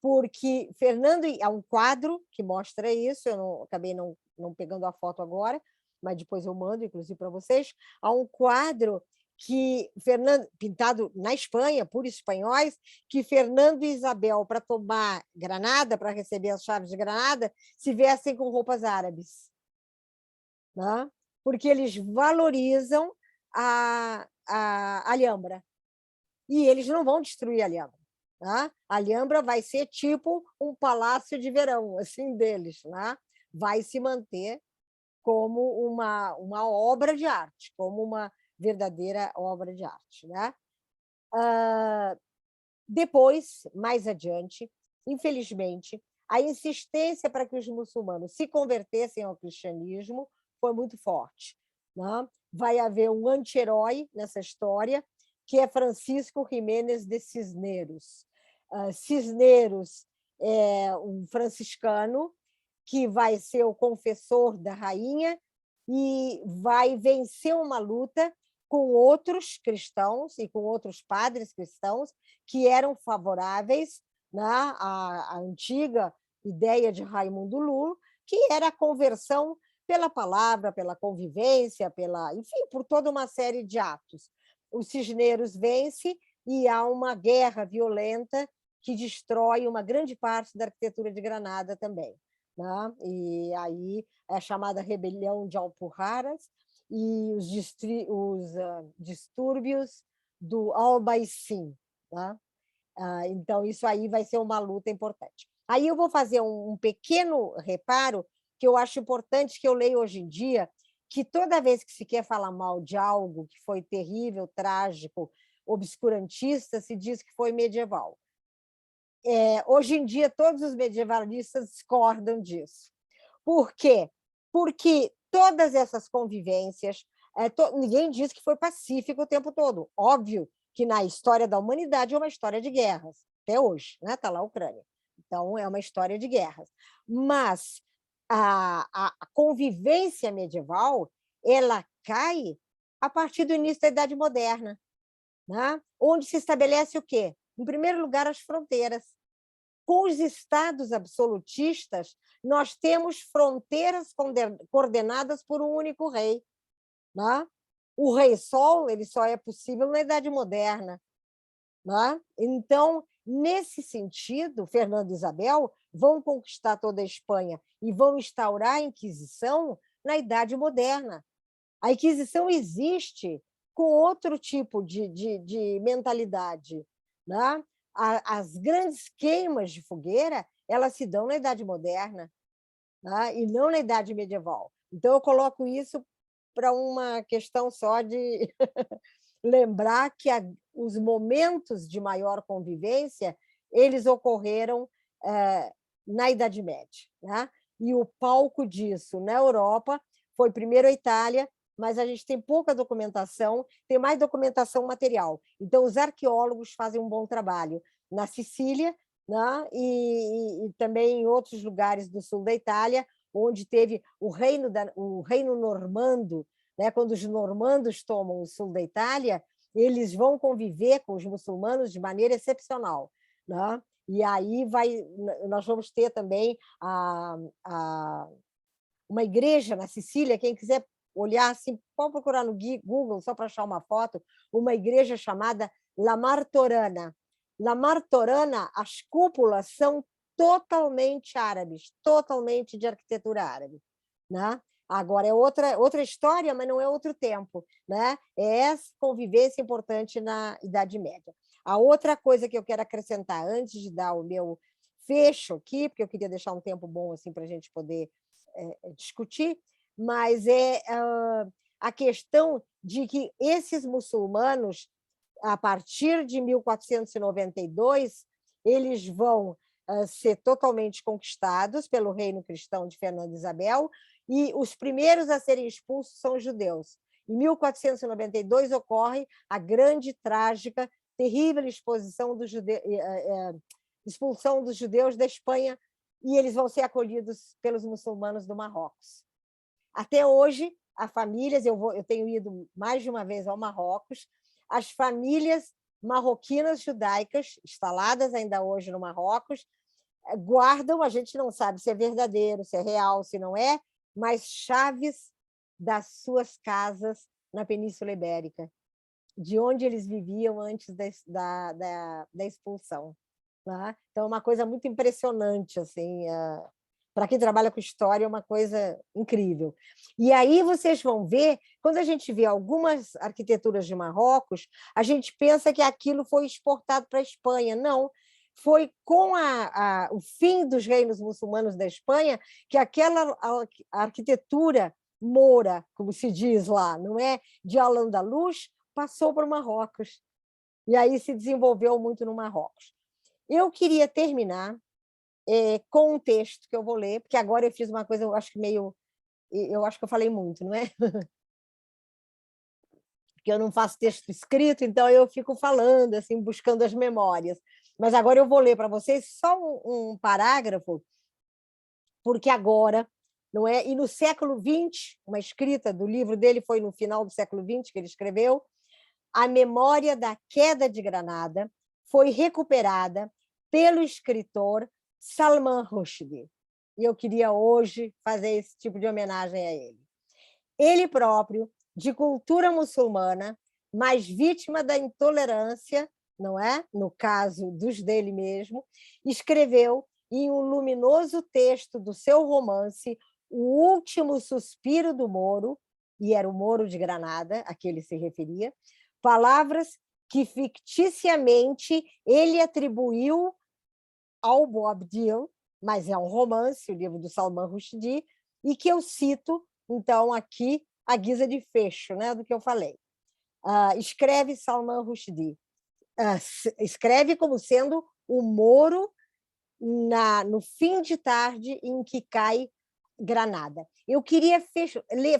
A: porque Fernando, há um quadro que mostra isso, eu acabei não pegando a foto agora, mas depois eu mando, inclusive, para vocês. Há um quadro que pintado na Espanha, por espanhóis, que Fernando e Isabel, para tomar Granada, para receber as chaves de Granada, se vestem com roupas árabes, né? Porque eles valorizam a Alhambra. E eles não vão destruir a Alhambra. Né? A Alhambra vai ser tipo um palácio de verão, assim, deles. Né? Vai se manter como uma obra de arte, como uma verdadeira obra de arte. Né? Depois, mais adiante, infelizmente, a insistência para que os muçulmanos se convertessem ao cristianismo foi muito forte. Né? Vai haver um anti-herói nessa história, que é Francisco Jiménez de Cisneros. Cisneros é um franciscano que vai ser o confessor da rainha e vai vencer uma luta com outros cristãos e com outros padres cristãos que eram favoráveis, né, à antiga ideia de Raimundo Lulo, que era a conversão pela palavra, pela convivência, enfim, por toda uma série de atos. O Cisneros vence e há uma guerra violenta que destrói uma grande parte da arquitetura de Granada também. Né? E aí é a chamada Rebelião de Alpujarras e os distúrbios do Albaicín. Né? Então, isso aí vai ser uma luta importante. Aí eu vou fazer um pequeno reparo que eu acho importante, que eu leio hoje em dia, que toda vez que se quer falar mal de algo que foi terrível, trágico, obscurantista, se diz que foi medieval. Hoje em dia, todos os medievalistas discordam disso. Por quê? Porque todas essas convivências, ninguém diz que foi pacífico o tempo todo. Óbvio que na história da humanidade é uma história de guerras, até hoje, né? Está lá a Ucrânia. Então, é uma história de guerras. Mas a convivência medieval, ela cai a partir do início da Idade Moderna, né? Onde se estabelece o quê? Em primeiro lugar, as fronteiras. Com os estados absolutistas, nós temos fronteiras coordenadas por um único rei, né? O Rei Sol, ele só é possível na Idade Moderna, né? Então, nesse sentido, Fernando e Isabel vão conquistar toda a Espanha e vão instaurar a Inquisição na Idade Moderna. A Inquisição existe com outro tipo de mentalidade, né? As grandes queimas de fogueira, elas se dão na Idade Moderna, né? E não na Idade Medieval. Então, eu coloco isso para uma questão só de lembrar que os momentos de maior convivência, eles ocorreram na Idade Média, né? E o palco disso na Europa foi primeiro a Itália, mas a gente tem pouca documentação, tem mais documentação material. Então, os arqueólogos fazem um bom trabalho na Sicília, né? E também em outros lugares do sul da Itália, onde teve o reino normando, né? Quando os normandos tomam o sul da Itália, eles vão conviver com os muçulmanos de maneira excepcional, né? E aí nós vamos ter também uma igreja na Sicília, quem quiser olhar, assim, pode procurar no Google, só para achar uma foto, uma igreja chamada La Martorana. La Martorana, as cúpulas são totalmente árabes, totalmente de arquitetura árabe, né? Agora, é outra história, mas não é outro tempo, né? É essa convivência importante na Idade Média. A outra coisa que eu quero acrescentar, antes de dar o meu fecho aqui, porque eu queria deixar um tempo bom assim, para a gente poder discutir, mas é a questão de que esses muçulmanos, a partir de 1492, eles vão ser totalmente conquistados pelo reino cristão de Fernando e Isabel, e os primeiros a serem expulsos são os judeus. Em 1492 ocorre a grande, trágica, terrível expulsão dos judeus da Espanha, e eles vão ser acolhidos pelos muçulmanos do Marrocos. Até hoje, as famílias, eu tenho ido mais de uma vez ao Marrocos, as famílias marroquinas judaicas, instaladas ainda hoje no Marrocos, guardam, a gente não sabe se é verdadeiro, se é real, se não é, mas chaves das suas casas na Península Ibérica, de onde eles viviam antes da expulsão. Tá? Então, é uma coisa muito impressionante, assim, para quem trabalha com história, é uma coisa incrível. E aí vocês vão ver, quando a gente vê algumas arquiteturas de Marrocos, a gente pensa que aquilo foi exportado para a Espanha. Não, foi com o fim dos reinos muçulmanos da Espanha que aquela arquitetura moura, como se diz lá, não é, de Al-Andalus, passou para o Marrocos. E aí se desenvolveu muito no Marrocos. Eu queria terminar com um texto que eu vou ler, porque agora eu fiz uma coisa, eu acho que eu falei muito, não é? Porque eu não faço texto escrito, então eu fico falando, assim, buscando as memórias. Mas agora eu vou ler para vocês só um parágrafo, porque agora, não é? E no século XX, uma escrita do livro dele foi no final do século XX que ele escreveu, a memória da queda de Granada foi recuperada pelo escritor Salman Rushdie. E eu queria hoje fazer esse tipo de homenagem a ele. Ele próprio, de cultura muçulmana, mas vítima da intolerância, não é? No caso dos dele mesmo, escreveu em um luminoso texto do seu romance O Último Suspiro do Moro, e era o Moro de Granada, a que ele se referia, palavras que ficticiamente ele atribuiu ao Bob Dylan, mas é um romance, o livro do Salman Rushdie, e que eu cito, então, aqui, à guisa de fecho, né, do que eu falei. Escreve Salman Rushdie, escreve como sendo o Moro no fim de tarde em que cai Granada. Eu queria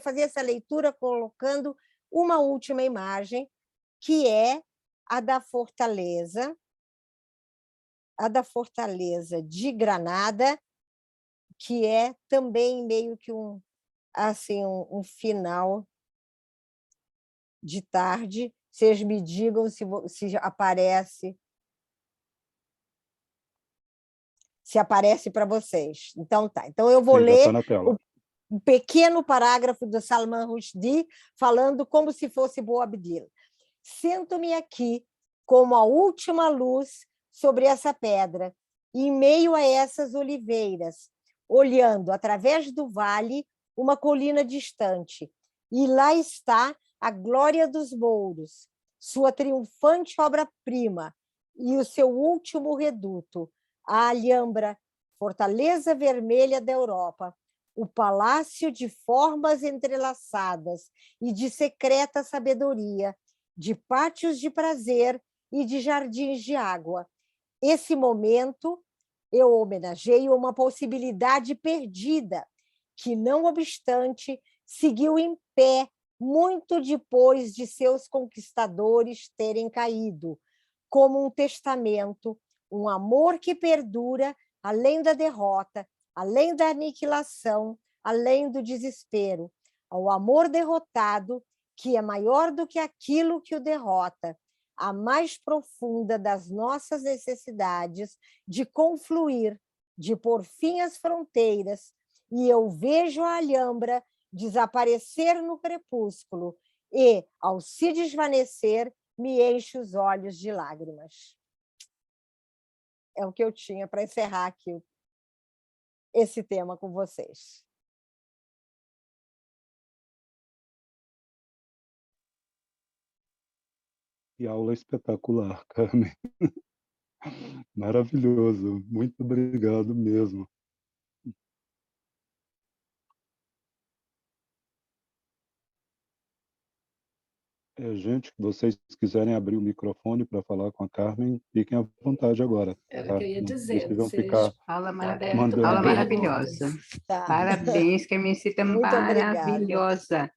A: fazer essa leitura colocando uma última imagem, que é a da fortaleza a da Fortaleza de Granada, que é também meio que um final de tarde. Vocês me digam se aparece para vocês. Então tá. Então eu vou
C: Sim, já
A: ler
C: está na tela.
A: um pequeno parágrafo do Salman Rushdie falando como se fosse Boabdil. Sento-me aqui como a última luz sobre essa pedra, em meio a essas oliveiras, olhando através do vale uma colina distante. E lá está a glória dos mouros, sua triunfante obra-prima e o seu último reduto, a Alhambra, fortaleza vermelha da Europa, o palácio de formas entrelaçadas e de secreta sabedoria, de pátios de prazer e de jardins de água. Esse momento eu homenageio uma possibilidade perdida, que, não obstante, seguiu em pé muito depois de seus conquistadores terem caído, como um testamento, um amor que perdura além da derrota, além da aniquilação, além do desespero, ao amor derrotado, que é maior do que aquilo que o derrota, a mais profunda das nossas necessidades de confluir, de pôr fim às fronteiras, e eu vejo a Alhambra desaparecer no crepúsculo e, ao se desvanecer, me enche os olhos de lágrimas. É o que eu tinha para encerrar aqui esse tema com vocês.
C: Que aula espetacular, Carmen. Maravilhoso. Muito obrigado mesmo. Gente, se vocês quiserem abrir o microfone para falar com a Carmen, fiquem à vontade agora.
B: Era
C: Tá?
B: o que eu ia
C: Não
B: dizer.
C: precisam
B: Vocês
C: ficar
E: Aula,
B: aberto
C: mandando
E: aula
B: para
E: maravilhosa.
A: Tá.
E: Parabéns, Carmencita,
A: Muito obrigada.
E: maravilhosa.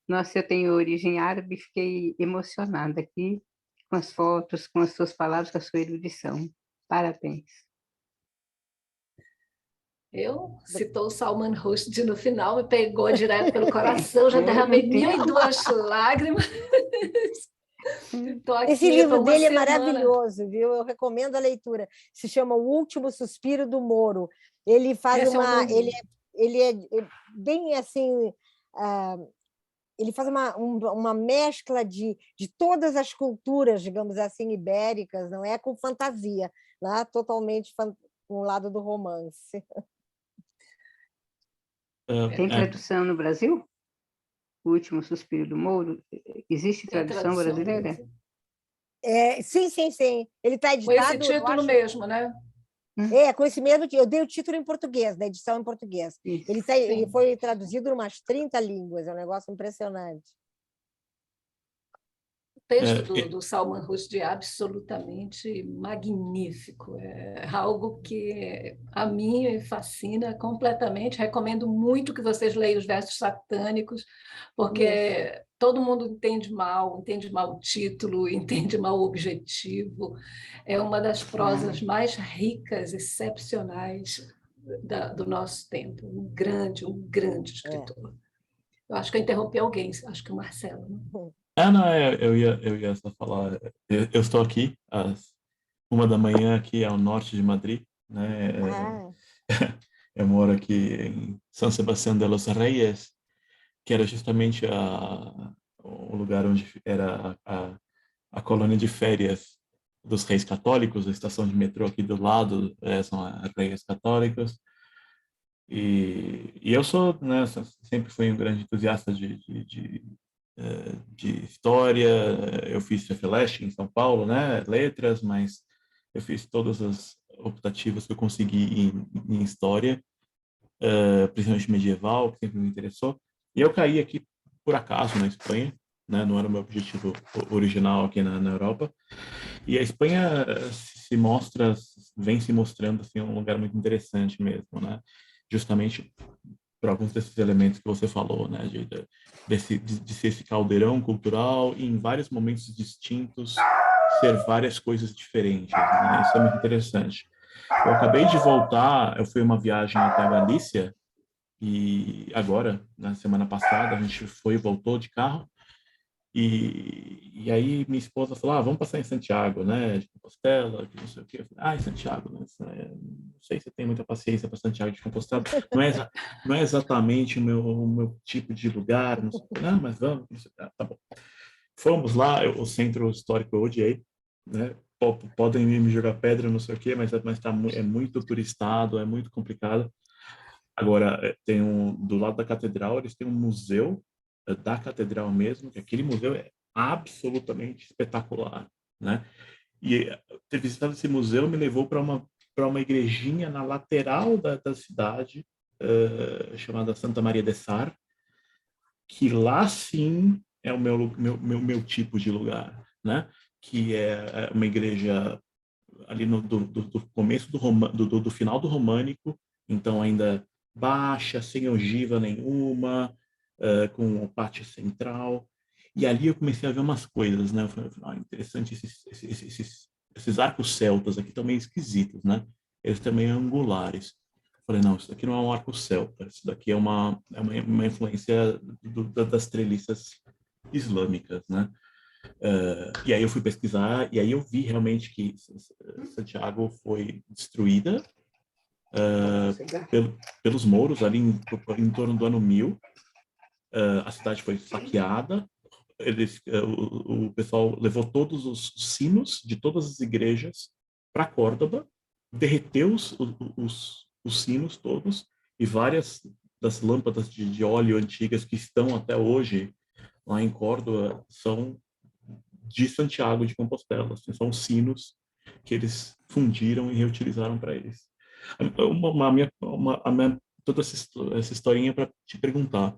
E: Nossa, eu tenho origem árabe, fiquei emocionada aqui com as fotos, com as suas palavras, com a sua erudição. Parabéns.
B: Eu citou o Salman Rushdie no final, me pegou direto pelo coração, já derramei
E: não tem
B: 1002 lágrimas. Estou aqui
A: Esse livro
B: há uma
A: dele é
B: semana.
A: maravilhoso, viu? Eu recomendo a leitura. Se chama O Último Suspiro do Moro. Ele faz
B: Esse é um
A: uma...
B: bom livro.
A: Ele é bem assim... ele faz uma mescla de todas as culturas, digamos assim, ibéricas, não é? Com fantasia, né? Totalmente um lado do romance.
E: Tem tradução no Brasil? O Último Suspiro do Moro? Existe
B: Tem
E: tradução brasileira?
A: Sim, sim, sim. Ele está editado...
B: Com esse título mesmo, né?
A: Com esse mesmo... Eu dei o título em português, da edição em português. Ele foi traduzido em umas 30 línguas, é um negócio impressionante.
B: O texto do Salman Rushdie é absolutamente magnífico. É algo que a mim me fascina completamente. Recomendo muito que vocês leiam os versos satânicos, porque todo mundo entende mal o título, entende mal o objetivo. É uma das prosas mais ricas, excepcionais do nosso tempo. Um grande escritor. Eu acho que eu interrompi alguém, acho que o Marcelo. Né?
F: Não, eu ia só falar. Eu estou aqui às 1h aqui ao norte de Madrid, né? Eu moro aqui em São Sebastián de los Reyes, que era justamente o lugar onde era a colônia de férias dos reis católicos. A estação de metrô aqui do lado são as Reyes Católicos. E eu sou, né, sempre fui um grande entusiasta de história. Eu fiz FLESH em São Paulo, né, letras, mas eu fiz todas as optativas que eu consegui em história, principalmente medieval, que sempre me interessou. E eu caí aqui por acaso na Espanha, né, não era o meu objetivo original aqui na Europa. E a Espanha vem se mostrando assim um lugar muito interessante mesmo, né? Justamente por alguns desses elementos que você falou, né? De ser esse caldeirão cultural e em vários momentos distintos ser várias coisas diferentes, né? Isso é muito interessante. Eu acabei de voltar, eu fui uma viagem até a Galícia, e agora, na semana passada, a gente foi e voltou de carro, e aí minha esposa falou, vamos passar em Santiago, né, de Compostela, que não sei o quê. Eu falei, em Santiago, né, não sei se eu tenho muita paciência para Santiago de Compostela, não é exatamente o meu tipo de lugar, não sei o quê. Não, mas vamos, não sei o quê. Tá bom. Fomos lá, o centro histórico eu odiei, né, podem me jogar pedra, não sei o quê, mas é muito turistado, é muito complicado. Agora, do lado da catedral, eles têm um museu da catedral mesmo, que aquele museu é absolutamente espetacular, né? E ter visitado esse museu me levou para uma igrejinha na lateral da cidade, chamada Santa Maria de Sar, que lá sim é o meu tipo de lugar, né? Que é uma igreja ali do começo do final do românico, então ainda baixa, sem ogiva nenhuma, com o pátio central. E ali eu comecei a ver umas coisas, né? Eu falei, interessante, esses arcos celtas aqui estão meio esquisitos, né? Eles também angulares. Eu falei, não, isso daqui não é um arco celta, isso daqui é uma influência das treliças islâmicas, né? E aí eu fui pesquisar, e aí eu vi realmente que Santiago foi destruída pelos mouros ali em torno do ano 1000. A cidade foi saqueada, o pessoal levou todos os sinos de todas as igrejas para Córdoba, derreteu os sinos todos, e várias das lâmpadas de óleo antigas que estão até hoje lá em Córdoba são de Santiago de Compostela, assim, são sinos que eles fundiram e reutilizaram para eles. Toda essa historinha para te perguntar,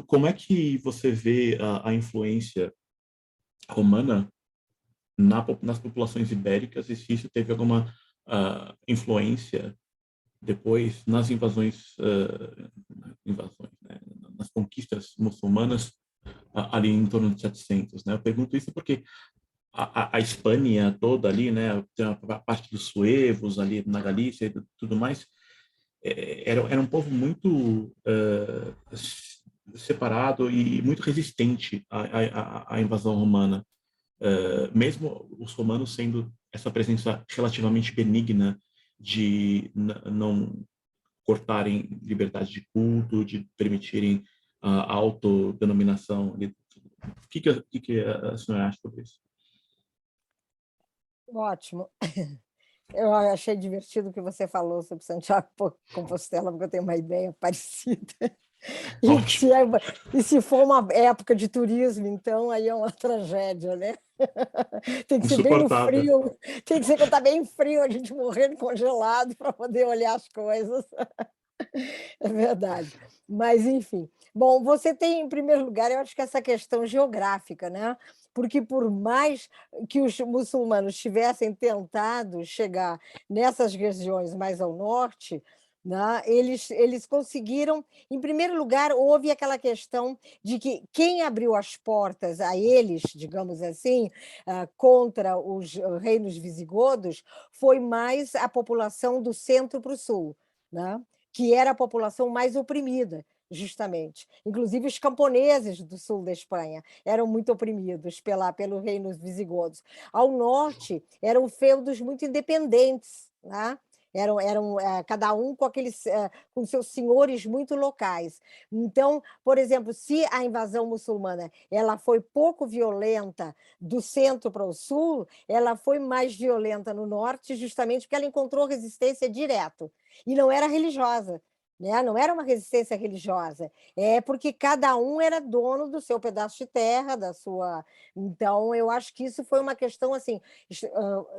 F: como é que você vê a influência romana nas populações ibéricas, e se isso teve alguma influência depois nas invasões, né, nas conquistas muçulmanas ali em torno de 700, né? Eu pergunto isso porque a Espanha toda ali, né? Tem a parte dos suevos ali na Galícia e tudo mais, era um povo muito separado e muito resistente à invasão romana. Mesmo os romanos sendo essa presença relativamente benigna de não cortarem liberdade de culto, de permitirem a autodenominação. O que a senhora acha sobre isso?
A: Ótimo. Eu achei divertido o que você falou sobre Santiago de Compostela, porque eu tenho uma ideia parecida. E se for uma época de turismo, então aí é uma tragédia, né? Tem que ser bem no frio, tem que ser quando está bem frio, a gente morrendo congelado para poder olhar as coisas. É verdade. Mas, enfim. Bom, você tem, em primeiro lugar, eu acho que essa questão geográfica, né? Porque por mais que os muçulmanos tivessem tentado chegar nessas regiões mais ao norte, né, eles conseguiram, em primeiro lugar, houve aquela questão de que quem abriu as portas a eles, digamos assim, contra os reinos visigodos, foi mais a população do centro para o sul, né? Que era a população mais oprimida, justamente. Inclusive, os camponeses do sul da Espanha eram muito oprimidos pelo reino visigodos. Ao norte, eram feudos muito independentes, né? Eram cada um com seus senhores muito locais. Então, por exemplo, se a invasão muçulmana ela foi pouco violenta do centro para o sul, ela foi mais violenta no norte, justamente porque ela encontrou resistência direto. E não era religiosa, né? Não era uma resistência religiosa, porque cada um era dono do seu pedaço de terra, da sua. Então, eu acho que isso foi uma questão assim,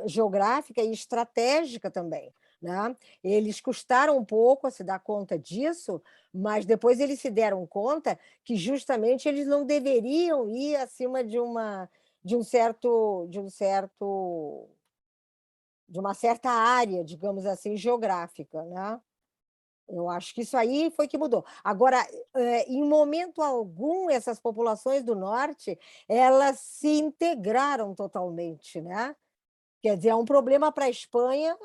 A: geográfica e estratégica também. Né? Eles custaram um pouco a se dar conta disso, mas depois eles se deram conta que justamente eles não deveriam ir acima de uma certa área, digamos assim, geográfica, né? Eu acho que isso aí foi que mudou. Agora, em momento algum, essas populações do norte, elas se integraram totalmente, né? Quer dizer, é um problema para a Espanha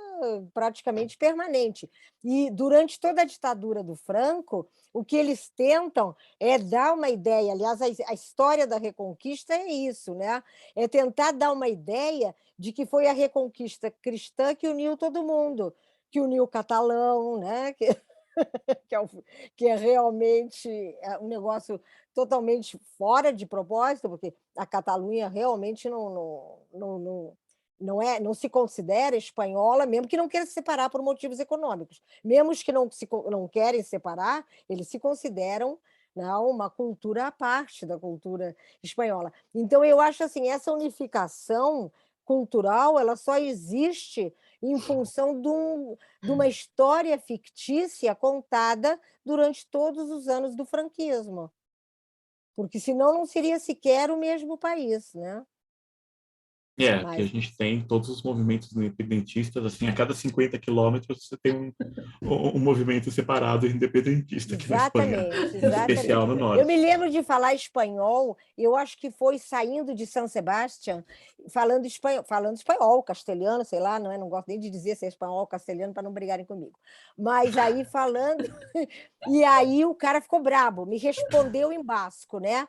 A: praticamente permanente. E durante toda a ditadura do Franco, o que eles tentam é dar uma ideia, aliás, a história da Reconquista é isso, né? É tentar dar uma ideia de que foi a Reconquista cristã que uniu todo mundo, que uniu o catalão, né? Que é realmente um negócio totalmente fora de propósito, porque a Catalunha realmente não se considera espanhola, mesmo que não queira se separar por motivos econômicos. Mesmo os que não querem separar, eles se consideram, não, uma cultura à parte da cultura espanhola. Então, eu acho assim, essa unificação cultural ela só existe em função de uma história fictícia contada durante todos os anos do franquismo. Porque senão não seria sequer o mesmo país, né?
F: Que a gente tem todos os movimentos independentistas, assim, a cada 50 quilômetros você tem um movimento separado independentista aqui na Espanha,
A: Exatamente,
F: em especial no
A: Eu
F: norte.
A: me lembro de falar espanhol, eu acho que foi saindo de San Sebastián, falando espanhol, castelhano, sei lá, não gosto nem de dizer se é espanhol ou castelhano para não brigarem comigo. Mas aí falando, e aí o cara ficou brabo, me respondeu em basco, né?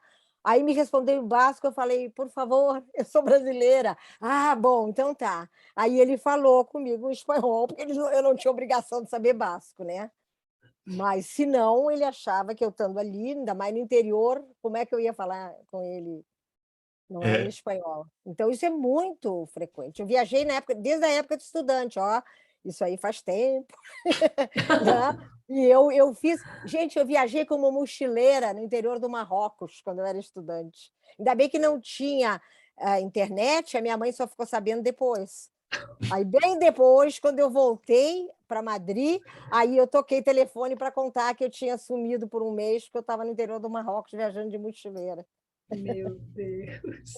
A: Aí me respondeu em basco, eu falei, por favor, eu sou brasileira. Ah, bom, então tá. Aí ele falou comigo em espanhol, porque eu não tinha obrigação de saber basco, né? Mas, se não, ele achava que eu estando ali, ainda mais no interior, como é que eu ia falar com ele, não é, em
F: É,
A: espanhol? Então, isso é muito frequente. Eu viajei desde a época de estudante, ó, isso aí faz tempo, né? E eu fiz... Gente, eu viajei como mochileira no interior do Marrocos, quando eu era estudante. Ainda bem que não tinha internet, a minha mãe só ficou sabendo depois. Aí, bem depois, quando eu voltei para Madrid, aí eu toquei telefone para contar que eu tinha sumido por um mês, porque eu estava no interior do Marrocos viajando de mochileira.
B: Meu Deus.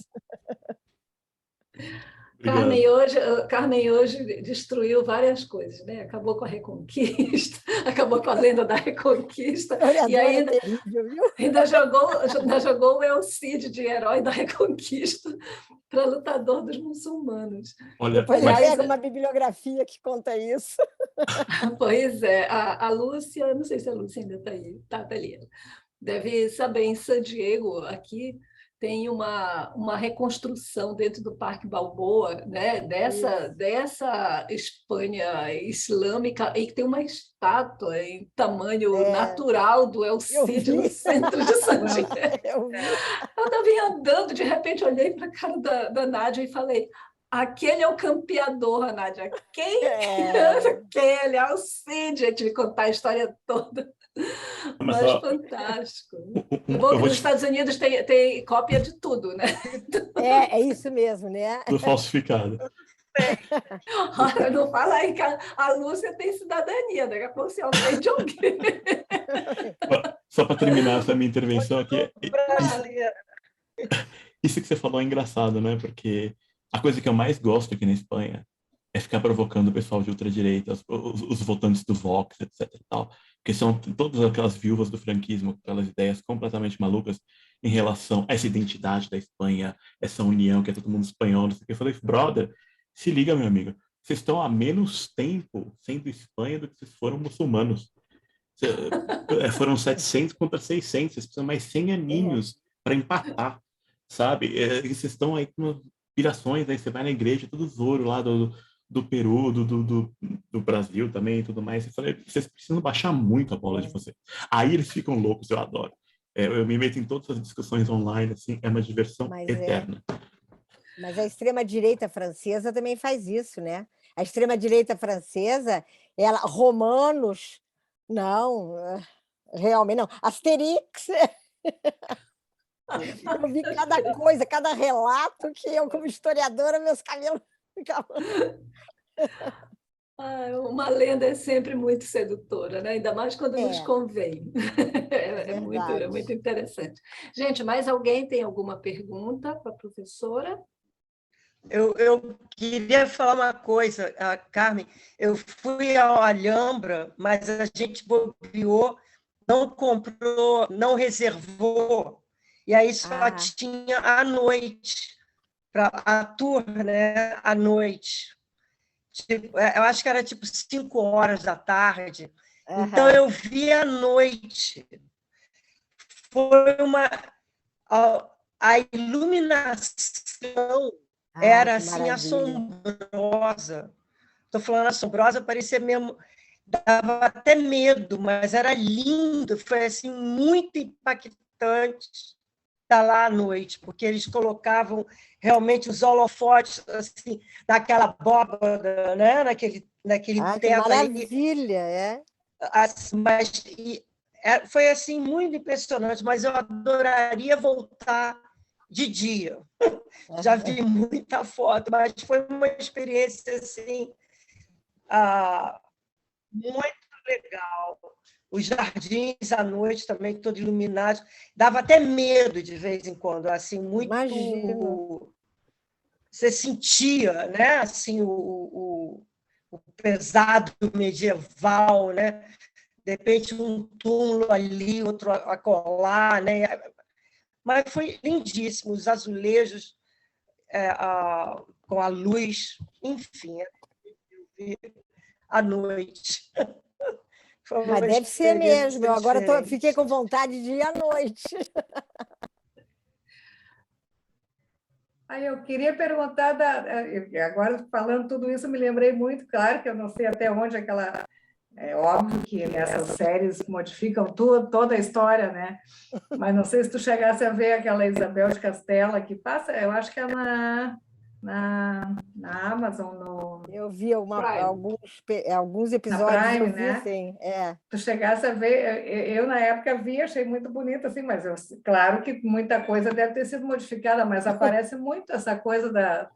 F: obrigado.
B: Carmen hoje destruiu várias coisas, né? Acabou com a Reconquista, acabou com a lenda da Reconquista, e
A: Historiadora
B: ainda,
A: terrível, viu?
B: ainda jogou o El Cid de herói da Reconquista para lutador dos muçulmanos.
F: Olha,
A: Depois eu
F: mas
A: pego uma bibliografia que conta isso.
B: Pois é, a Lúcia, não sei se a Lúcia ainda está aí, tá ali. Deve saber, em San Diego, aqui, tem uma reconstrução dentro do Parque Balboa, né, dessa Espanha islâmica, e que tem uma estátua em tamanho natural do El
A: Eu
B: Cid no
A: vi,
B: centro de San Diego.
A: eu vi.
B: Eu estava andando, de repente olhei para a cara da Nádia e falei: aquele é o campeador, Nádia. Quem é aquele? É o Cid. A gente me contar a história toda.
F: mas
B: Mas
F: ó,
B: fantástico. É bom
F: eu
B: que
F: vou
B: nos
F: te
B: Estados Unidos tem cópia de tudo, né?
A: É isso mesmo, né?
F: do falsificado.
B: Olha, não fala aí que a Lúcia tem cidadania, daqui a pouco você ofende alguém.
F: Só para terminar essa minha intervenção aqui,
D: Brasileira.
F: isso que você falou é engraçado, né? Porque a coisa que eu mais gosto aqui na Espanha é ficar provocando o pessoal de ultradireita, os votantes do Vox, etc. e tal, porque são todas aquelas viúvas do franquismo, aquelas ideias completamente malucas em relação a essa identidade da Espanha, essa união que é todo mundo espanhol, não sei o que. Eu falei, brother, se liga, meu amigo, vocês estão há menos tempo sendo Espanha do que vocês foram muçulmanos. Foram 700 contra 600, vocês precisam mais 100 aninhos para empatar, sabe? Vocês estão aí com pirações, aí você vai na igreja, tudo ouro lá do Peru, do Brasil também e tudo mais. Eu falei, vocês precisam baixar muito a bola de vocês. Aí eles ficam loucos, eu adoro. Eu me meto em todas as discussões online, assim, é uma diversão eterna.
A: Mas a extrema-direita francesa também faz isso, né? A extrema-direita francesa, romanos, não, realmente não. Asterix, eu vi cada coisa, cada relato que eu, como historiadora, meus cabelos ficavam...
B: Uma lenda é sempre muito sedutora, né? Ainda mais quando nos convém. É muito interessante. Gente, mais alguém tem alguma pergunta para a professora?
G: Eu queria falar uma coisa, Carmen. Eu fui ao Alhambra, mas a gente bobeou, não comprou, não reservou. E aí só tinha à noite, para a tour, né? À noite. Eu acho que era tipo 5 horas da tarde. Então eu vi à noite. Foi a iluminação era assim assombrosa. Estou falando assombrosa, parecia mesmo, dava até medo, mas era lindo, foi assim muito impactante estar lá à noite, porque eles colocavam realmente os holofotes assim, naquela abóbada, né? naquele teto.
A: Que maravilha, é?
G: Mas foi assim muito impressionante, mas eu adoraria voltar de dia. Já vi muita foto, mas foi uma experiência assim, muito legal. Os jardins à noite também, todos iluminados. Dava até medo de vez em quando, assim, muito.
A: Imagino.
G: Você sentia, né? Assim, o pesado medieval, né? De repente, um túmulo ali, outro acolá, né? Mas foi lindíssimo, os azulejos com a luz, enfim, à noite.
A: Mas deve ser mesmo. Eu agora fiquei com vontade de ir à noite.
B: Aí eu queria perguntar, agora falando tudo isso, me lembrei muito, claro, que eu não sei até onde aquela... É óbvio que nessas séries modificam toda a história, né? Mas não sei se tu chegasse a ver aquela Isabel de Castela, que passa, eu acho que é na Amazon.
A: Eu vi alguns episódios,
B: Prime,
A: eu vi,
B: né?
A: sim.
B: Tu chegasse a ver, eu na época vi, achei muito bonito, assim, mas claro que muita coisa deve ter sido modificada, mas aparece muito essa coisa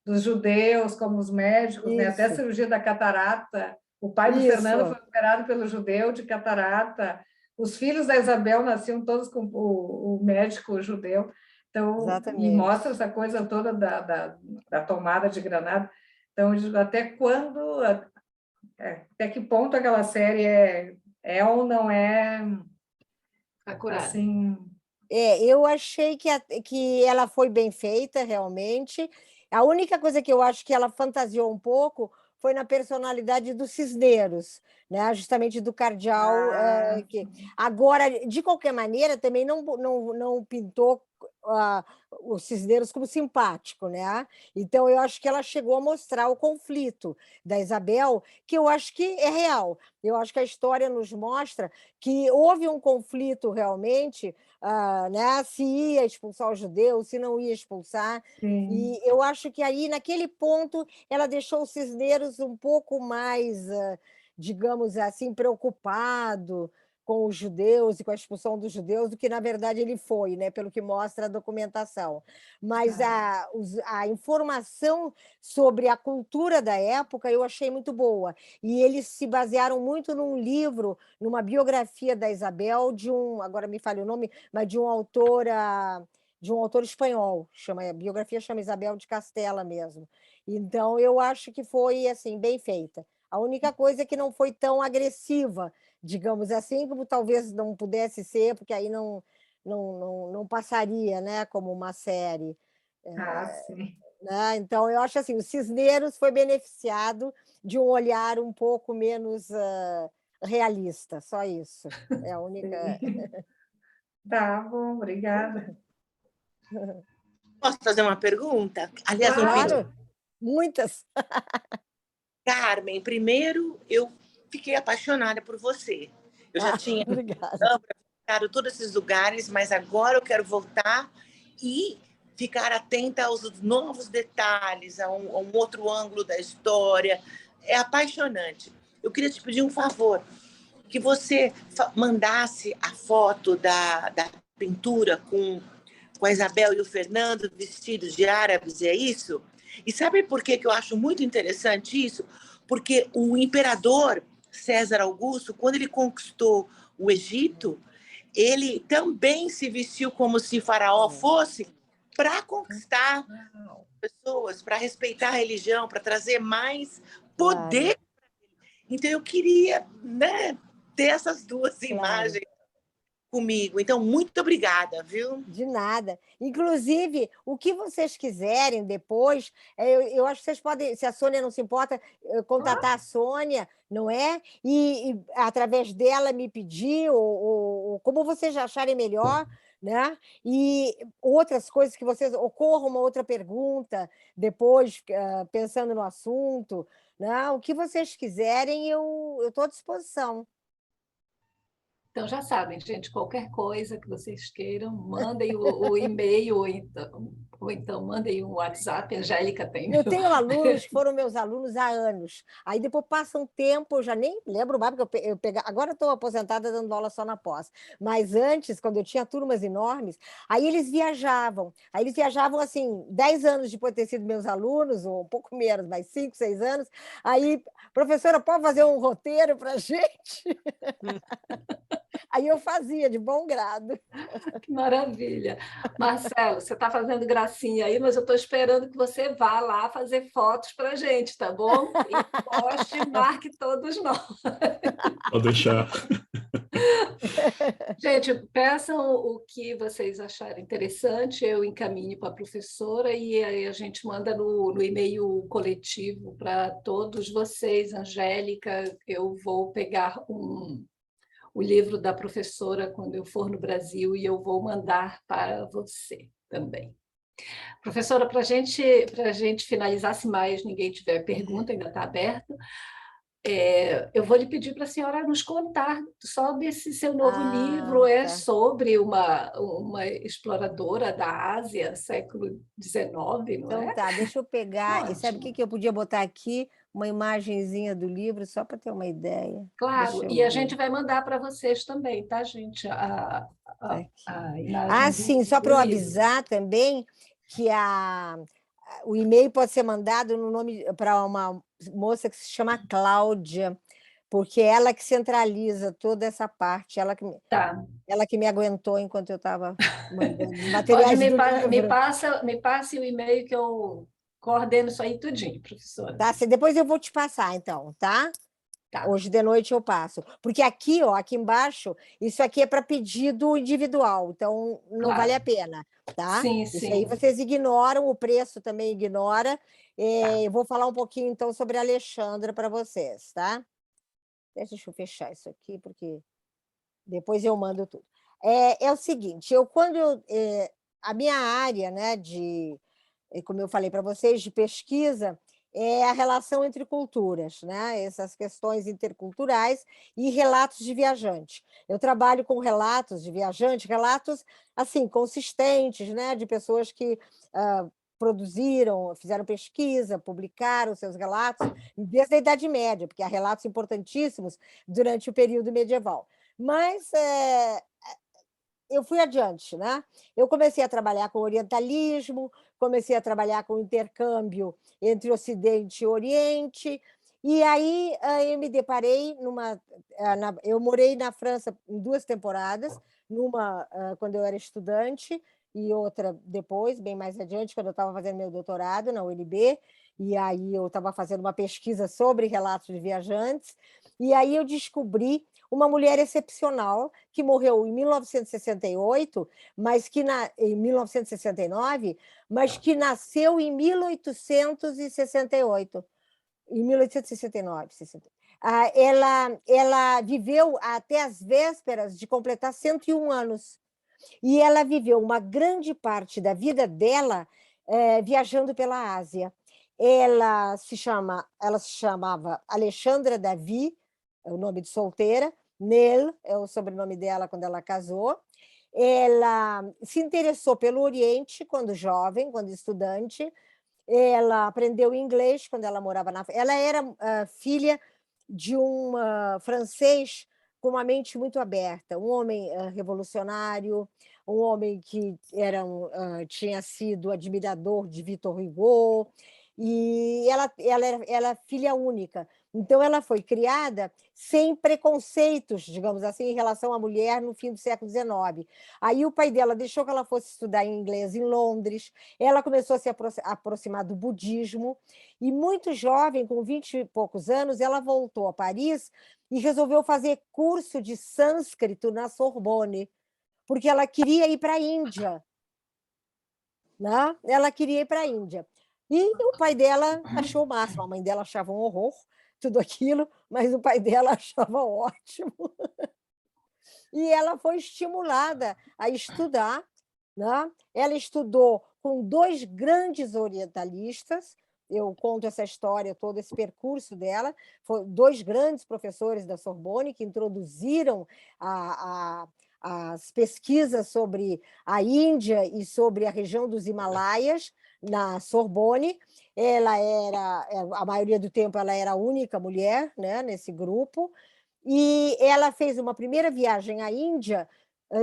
B: dos judeus como os médicos, né? Até a cirurgia da catarata. O pai do Fernando foi operado pelo judeu de catarata. Os filhos da Isabel nasciam todos com o médico judeu. Então, e mostra essa coisa toda da tomada de Granada. Então, até que ponto aquela série é ou não é assim...
A: Eu achei que ela foi bem feita, realmente. A única coisa que eu acho que ela fantasiou um pouco foi na personalidade do Cisneros, né? Justamente do cardeal. Agora, de qualquer maneira, também não pintou o Cisneros como simpático, né? Então, eu acho que ela chegou a mostrar o conflito da Isabel, que eu acho que é real. Eu acho que a história nos mostra que houve um conflito realmente, né? Se ia expulsar os judeus, se não ia expulsar.
B: Sim.
A: E eu acho que aí, naquele ponto, ela deixou o Cisneros um pouco mais, digamos assim, preocupado com os judeus e com a expulsão dos judeus do que, na verdade, ele foi, né? Pelo que mostra a documentação. Mas a informação sobre a cultura da época eu achei muito boa. E eles se basearam muito num livro, numa biografia da Isabel, agora me falha o nome, mas de um autor espanhol, a biografia chama Isabel de Castela mesmo. Então, eu acho que foi assim, bem feita. A única coisa é que não foi tão agressiva, digamos assim, como talvez não pudesse ser, porque aí não passaria, né, como uma série.
B: Sim.
A: Né? Então, eu acho assim, o Cisneros foi beneficiado de um olhar um pouco menos realista, só isso. É a única...
B: Tá bom, obrigada.
H: Posso fazer uma pergunta? Aliás,
A: claro, muitas.
H: Carmen, primeiro, eu fiquei apaixonada por você. Eu já tinha visitado todos esses lugares, mas agora eu quero voltar e ficar atenta aos novos detalhes, a um outro ângulo da história. É apaixonante. Eu queria te pedir um favor, que você mandasse a foto da pintura com a Isabel e o Fernando vestidos de árabes, é isso? E sabe por que eu acho muito interessante isso? Porque o imperador César Augusto, quando ele conquistou o Egito, ele também se vestiu como se Faraó fosse para conquistar pessoas, para respeitar a religião, para trazer mais poder. Então, eu queria, né, ter essas duas imagens comigo. Então, muito obrigada, viu?
A: De nada. Inclusive, o que vocês quiserem depois, eu acho que vocês podem, se a Sônia não se importa, contatar a Sônia, não é? E através dela me pedir, ou como vocês acharem melhor, né? E outras coisas que vocês... Ocorra uma outra pergunta depois, pensando no assunto, né? O que vocês quiserem, eu estou à disposição.
B: Então, já sabem, gente, qualquer coisa que vocês queiram, mandem o e-mail, ou então mandem o WhatsApp, a Angélica tem.
A: Eu tenho alunos que foram meus alunos há anos. Aí depois passa um tempo, eu já nem lembro mais, porque agora estou aposentada dando aula só na pós. Mas antes, quando eu tinha turmas enormes, aí eles viajavam. Aí eles viajavam, assim, 10 anos depois de ter sido meus alunos, ou um pouco menos, mas 5, 6 anos. Aí, professora, pode fazer um roteiro para a gente? Aí eu fazia, de bom grado.
B: Que maravilha. Marcelo, você está fazendo gracinha aí, mas eu estou esperando que você vá lá fazer fotos para a gente, tá bom? E poste e marque todos nós.
F: Pode deixar.
B: Gente, peçam o que vocês acharem interessante, eu encaminho para a professora e aí a gente manda no e-mail coletivo para todos vocês. Angélica, eu vou pegar o livro da professora quando eu for no Brasil e eu vou mandar para você também. Professora, para a gente finalizar, se mais ninguém tiver pergunta, ainda está aberto, eu vou lhe pedir para a senhora nos contar sobre esse seu novo livro,
A: tá.
B: sobre uma exploradora da Ásia, século XIX, não
A: Então
B: é?
A: tá, deixa eu pegar. E sabe o
B: Ótimo.
A: que eu podia botar aqui? Uma imagenzinha do livro, só para ter uma ideia.
B: Claro,
A: Deixa eu
B: e a
A: ver.
B: gente vai mandar para vocês também, tá, gente?
A: Aqui.
B: A imagem
A: Sim, só
B: do
A: para eu
B: livro.
A: avisar também que o e-mail pode ser mandado no nome para uma moça que se chama Cláudia, porque é ela que centraliza toda essa parte,
B: Tá.
A: ela que me aguentou enquanto eu estava mandando
B: Pode
A: materiais do livro.
B: me passe o e-mail que eu coordeno isso aí tudinho, professora.
A: Tá? Depois eu vou te passar, então, tá?
B: Tá.
A: Hoje de noite eu passo. Porque aqui, ó, aqui embaixo, isso aqui é para pedido individual, então não
B: Claro.
A: vale a pena, tá?
B: Sim,
A: Isso
B: sim.
A: aí vocês ignoram, o preço também ignora. Eu vou falar um pouquinho, então, sobre a Alexandra para vocês, tá? Deixa eu fechar isso aqui, porque depois eu mando tudo. É o seguinte, a minha área, né, como eu falei para vocês, de pesquisa, é a relação entre culturas, né? Essas questões interculturais e relatos de viajante. Eu trabalho com relatos de viajante, relatos assim consistentes, né? De pessoas que produziram, fizeram pesquisa, publicaram seus relatos desde a Idade Média, porque há relatos importantíssimos durante o período medieval. Mas eu fui adiante, né? Eu comecei a trabalhar com orientalismo, comecei a trabalhar com intercâmbio entre Ocidente e Oriente, e aí eu me deparei eu morei na França em 2 temporadas, uma quando eu era estudante e outra depois, bem mais adiante, quando eu estava fazendo meu doutorado na UNB, e aí eu estava fazendo uma pesquisa sobre relatos de viajantes, e aí eu descobri uma mulher excepcional que morreu em 1968, em 1969, mas que nasceu em 1868, em 1869. Ela viveu até as vésperas de completar 101 anos. E ela viveu uma grande parte da vida dela viajando pela Ásia. Ela se chamava Alexandra Davi, é o nome de solteira, Nel é o sobrenome dela quando ela casou. Ela se interessou pelo Oriente quando jovem, quando estudante. Ela aprendeu inglês quando ela morava na... Ela era filha de um francês com uma mente muito aberta, um homem revolucionário, um homem que tinha sido admirador de Victor Hugo, e ela é filha única. Então, ela foi criada sem preconceitos, digamos assim, em relação à mulher no fim do século XIX. Aí o pai dela deixou que ela fosse estudar inglês em Londres, ela começou a se aproximar do budismo, e muito jovem, com 20 e poucos anos, ela voltou a Paris e resolveu fazer curso de sânscrito na Sorbonne, porque ela queria ir para a Índia. Né? Ela queria ir para a Índia. E o pai dela achou o máximo, a mãe dela achava um horror, tudo aquilo, mas o pai dela achava ótimo. E ela foi estimulada a estudar. Né? Ela estudou com 2 grandes orientalistas, eu conto essa história, todo esse percurso dela, foram 2 grandes professores da Sorbonne que introduziram as pesquisas sobre a Índia e sobre a região dos Himalaias na Sorbonne. Ela era, a maioria do tempo, ela era a única mulher, né, nesse grupo, e ela fez uma primeira viagem à Índia,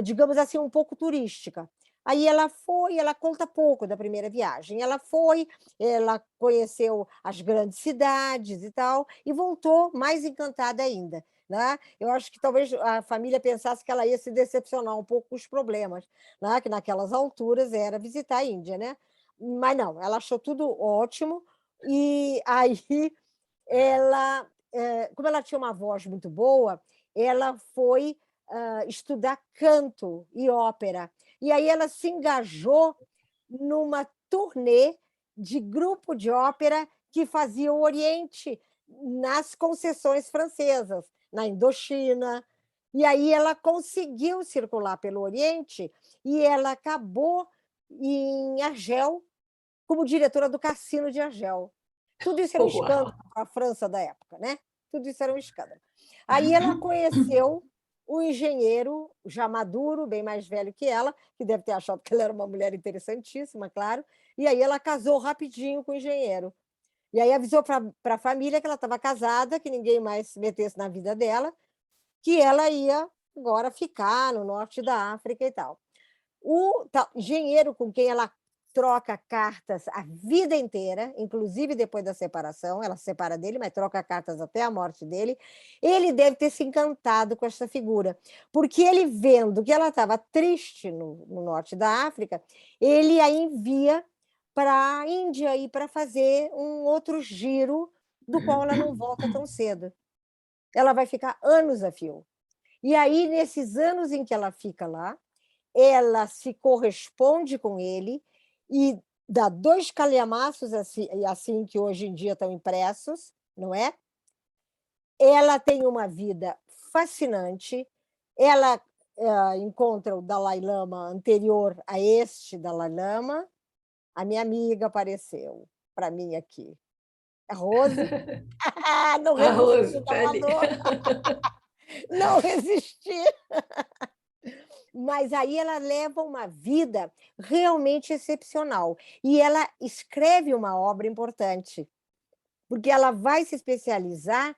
A: digamos assim, um pouco turística. Aí ela foi, ela conta pouco da primeira viagem. Ela foi, ela conheceu as grandes cidades e tal, e voltou mais encantada ainda. Né? Eu acho que talvez a família pensasse que ela ia se decepcionar um pouco com os problemas, né? Que naquelas alturas era visitar a Índia, né? Mas não, ela achou tudo ótimo, e aí ela, como ela tinha uma voz muito boa, ela foi estudar canto e ópera. E aí ela se engajou numa turnê de grupo de ópera que fazia o Oriente nas concessões francesas, na Indochina. E aí ela conseguiu circular pelo Oriente e ela acabou em Argel como diretora do Cassino de Argel. Tudo isso era um escândalo para a França da época, né? Tudo isso era um escândalo. Aí ela conheceu o engenheiro, já maduro, bem mais velho que ela, que deve ter achado que ela era uma mulher interessantíssima, claro, e aí ela casou rapidinho com o engenheiro. E aí avisou para a família que ela estava casada, que ninguém mais se metesse na vida dela, que ela ia agora ficar no norte da África e tal. O engenheiro com quem ela troca cartas a vida inteira, inclusive depois da separação, ela se separa dele, mas troca cartas até a morte dele, ele deve ter se encantado com essa figura, porque ele, vendo que ela estava triste no norte da África, ele a envia para a Índia e para fazer um outro giro do qual ela não volta tão cedo. Ela vai ficar anos a fio. E aí, nesses anos em que ela fica lá, ela se corresponde com ele e dá 2 calhamaços assim que hoje em dia estão impressos, não é? Ela tem uma vida fascinante, ela encontra o Dalai Lama anterior a este Dalai Lama. A minha amiga apareceu para mim aqui. A Rose. Não resisti, não resisti. Mas aí ela leva uma vida realmente excepcional. E ela escreve uma obra importante, porque ela vai se especializar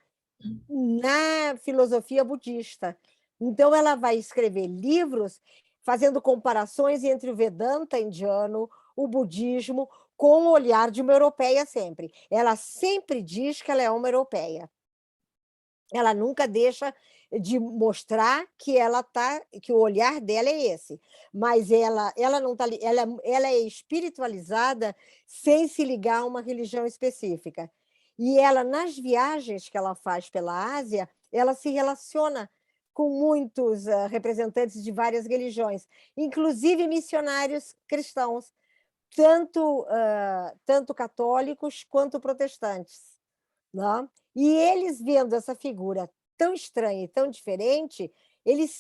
A: na filosofia budista. Então, ela vai escrever livros fazendo comparações entre o Vedanta indiano, o budismo, com o olhar de uma europeia sempre. Ela sempre diz que ela é uma europeia. Ela nunca deixa de mostrar que que o olhar dela é esse, mas ela não tá, ela é espiritualizada sem se ligar a uma religião específica. E ela, nas viagens que ela faz pela Ásia, ela se relaciona com muitos representantes de várias religiões, inclusive missionários cristãos, tanto católicos quanto protestantes. Não? E eles, vendo essa figura tão estranha e tão diferente, eles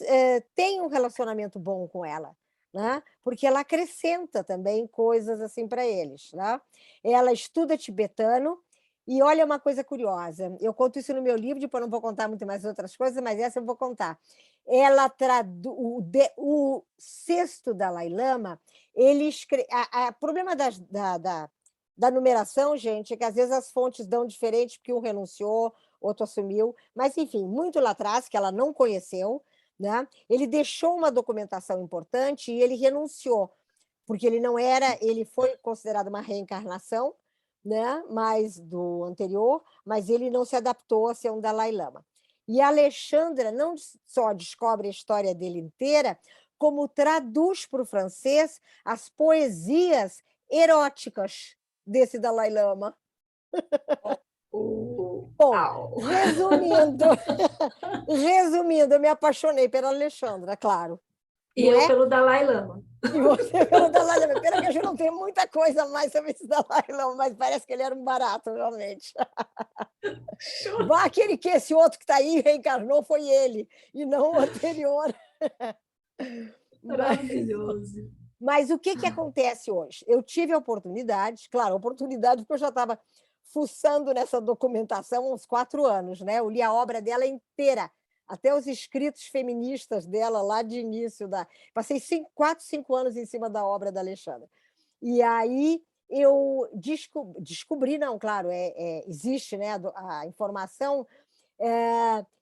A: têm um relacionamento bom com ela, né? Porque ela acrescenta também coisas assim para eles. Né? Ela estuda tibetano, e olha uma coisa curiosa, eu conto isso no meu livro, depois não vou contar muito mais outras coisas, mas essa eu vou contar. Ela o sexto Dalai Lama, ele escreve... O problema da numeração, gente, é que às vezes as fontes dão diferente, porque um renunciou, outro assumiu, mas, enfim, muito lá atrás, que ela não conheceu, né? Ele deixou uma documentação importante e ele renunciou, porque ele não era, ele foi considerado uma reencarnação, né? Mas do anterior, mas ele não se adaptou a ser um Dalai Lama. E a Alexandra não só descobre a história dele inteira, como traduz para o francês as poesias eróticas desse Dalai Lama. Bom, resumindo, eu me apaixonei pela Alexandra, claro.
B: E eu pelo Dalai Lama.
A: E você pelo Dalai Lama. Pena que a gente não tem muita coisa a mais sobre esse Dalai Lama, mas parece que ele era um barato, realmente. Aquele que esse outro que está aí reencarnou foi ele, e não o anterior.
B: Maravilhoso.
A: Mas o que acontece hoje? Eu tive a oportunidade, claro, porque eu já estava fuçando nessa documentação há uns 4 anos, né? Eu li a obra dela inteira, até os escritos feministas dela lá de início. Passei 4, 5 anos em cima da obra da Alexandra. E aí eu descobri, não, claro, existe, né, a informação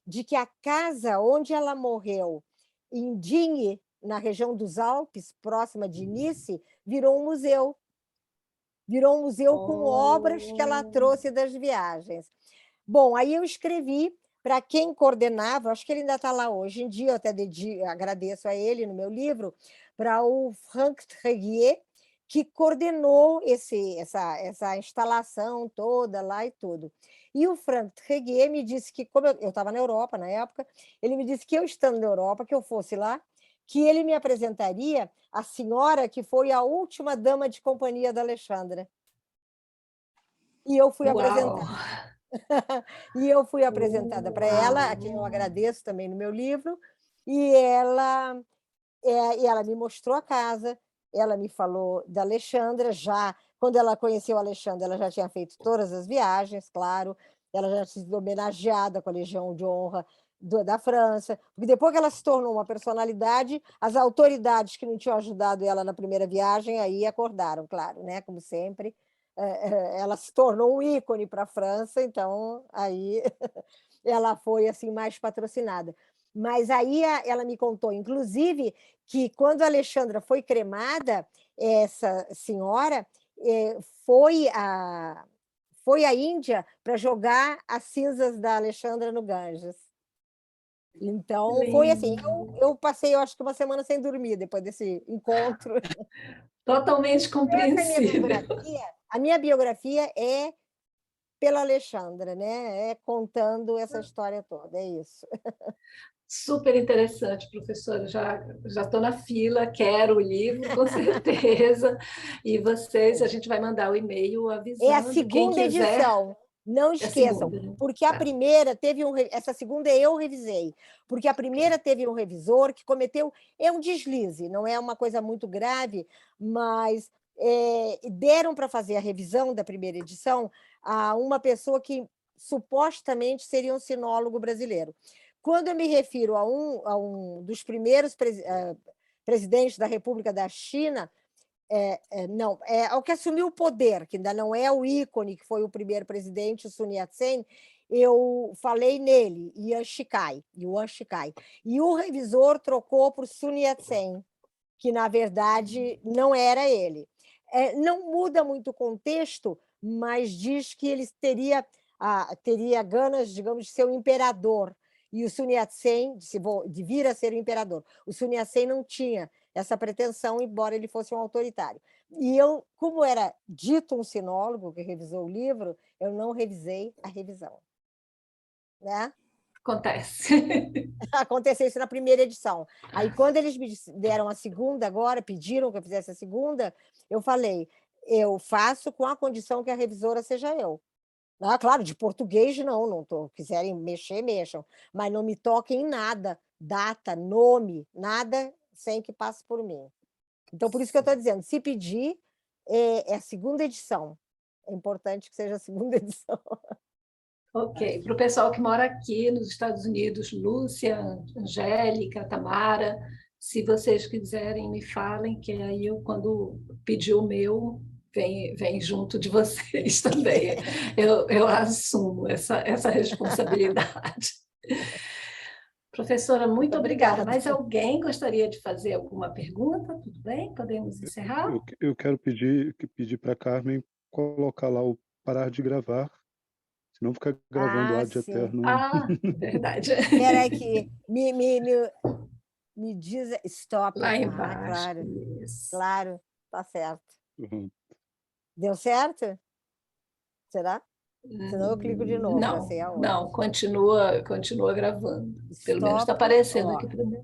A: de que a casa onde ela morreu, em Digne, na região dos Alpes, próxima de Nice, virou um museu. Virou um museu com obras que ela trouxe das viagens. Bom, aí eu escrevi para quem coordenava, acho que ele ainda está lá hoje em dia, eu até agradeço a ele no meu livro, para o Franck Treguier, que coordenou essa instalação toda lá e tudo. E o Franck Treguier me disse que, como eu estava na Europa na época, ele me disse que eu estando na Europa, que eu fosse lá, que ele me apresentaria a senhora que foi a última dama de companhia da Alexandra. E eu fui apresentada. E eu fui apresentada para ela, a quem eu agradeço também no meu livro, e ela me mostrou a casa, ela me falou da Alexandra, quando ela conheceu a Alexandra, ela já tinha feito todas as viagens, claro, ela já tinha sido homenageada com a Legião de Honra da França, porque depois que ela se tornou uma personalidade, as autoridades que não tinham ajudado ela na primeira viagem, aí acordaram, claro, né? Como sempre, ela se tornou um ícone para a França, então aí ela foi assim mais patrocinada. Mas aí ela me contou, inclusive, que quando a Alexandra foi cremada, essa senhora foi à Índia para jogar as cinzas da Alexandra no Ganges. Então, foi assim, eu passei, eu acho que uma semana sem dormir depois desse encontro.
B: Totalmente compreensível.
A: A minha biografia é pela Alexandra, né? É contando essa história toda, é isso.
B: Super interessante, professora. Já estou na fila, quero o livro, com certeza. E vocês, a gente vai mandar o e-mail avisando.
A: É a segunda edição. Não esqueçam, porque a primeira teve essa segunda eu revisei, porque a primeira teve um revisor que cometeu um deslize, não é uma coisa muito grave, mas deram para fazer a revisão da primeira edição a uma pessoa que supostamente seria um sinólogo brasileiro. Quando eu me refiro a um dos primeiros presidentes da República da China, ao que assumiu o poder, que ainda não é o ícone, que foi o primeiro presidente, o Sun Yat-sen, eu falei nele, Yuan Shikai. E o revisor trocou por Sun Yat-sen, que, na verdade, não era ele. Não muda muito o contexto, mas diz que ele teria ganas, digamos, de ser o imperador, e o Sun Yat-sen, de vir a ser o imperador. O Sun Yat-sen não tinha essa pretensão, embora ele fosse um autoritário. E eu, como era dito um sinólogo que revisou o livro, eu não revisei a revisão. Né?
B: Acontece.
A: Aconteceu isso na primeira edição. Aí, quando eles me deram a segunda agora, pediram que eu fizesse a segunda, eu falei, eu faço com a condição que a revisora seja eu. Claro, de português não quiserem mexer, mexam, mas não me toquem em nada, data, nome, nada sem que passe por mim. Então, por isso que eu estou dizendo, se pedir, é a segunda edição. É importante que seja a segunda edição.
B: Ok. Para o pessoal que mora aqui nos Estados Unidos, Lúcia, Angélica, Tamara, se vocês quiserem, me falem, que aí eu, quando pedir o meu, vem junto de vocês também. Eu assumo essa responsabilidade. Professora, muito obrigada. Mas alguém gostaria de fazer alguma pergunta? Tudo bem? Podemos encerrar?
C: Eu quero pedir para a Carmen colocar lá o parar de gravar, senão fica gravando ad
A: sim.
C: eterno.
B: Verdade.
A: Espera aí que me diz stop.
B: Lá
A: Ah,
B: embaixo.
A: claro,
B: Isso.
A: claro, tá certo.
C: Uhum.
A: Deu certo? Será? Senão eu clico de novo, já sei aonde.
B: Não, continua gravando. Pelo menos está
A: Stop,
B: aparecendo
A: ó.
B: aqui para mim.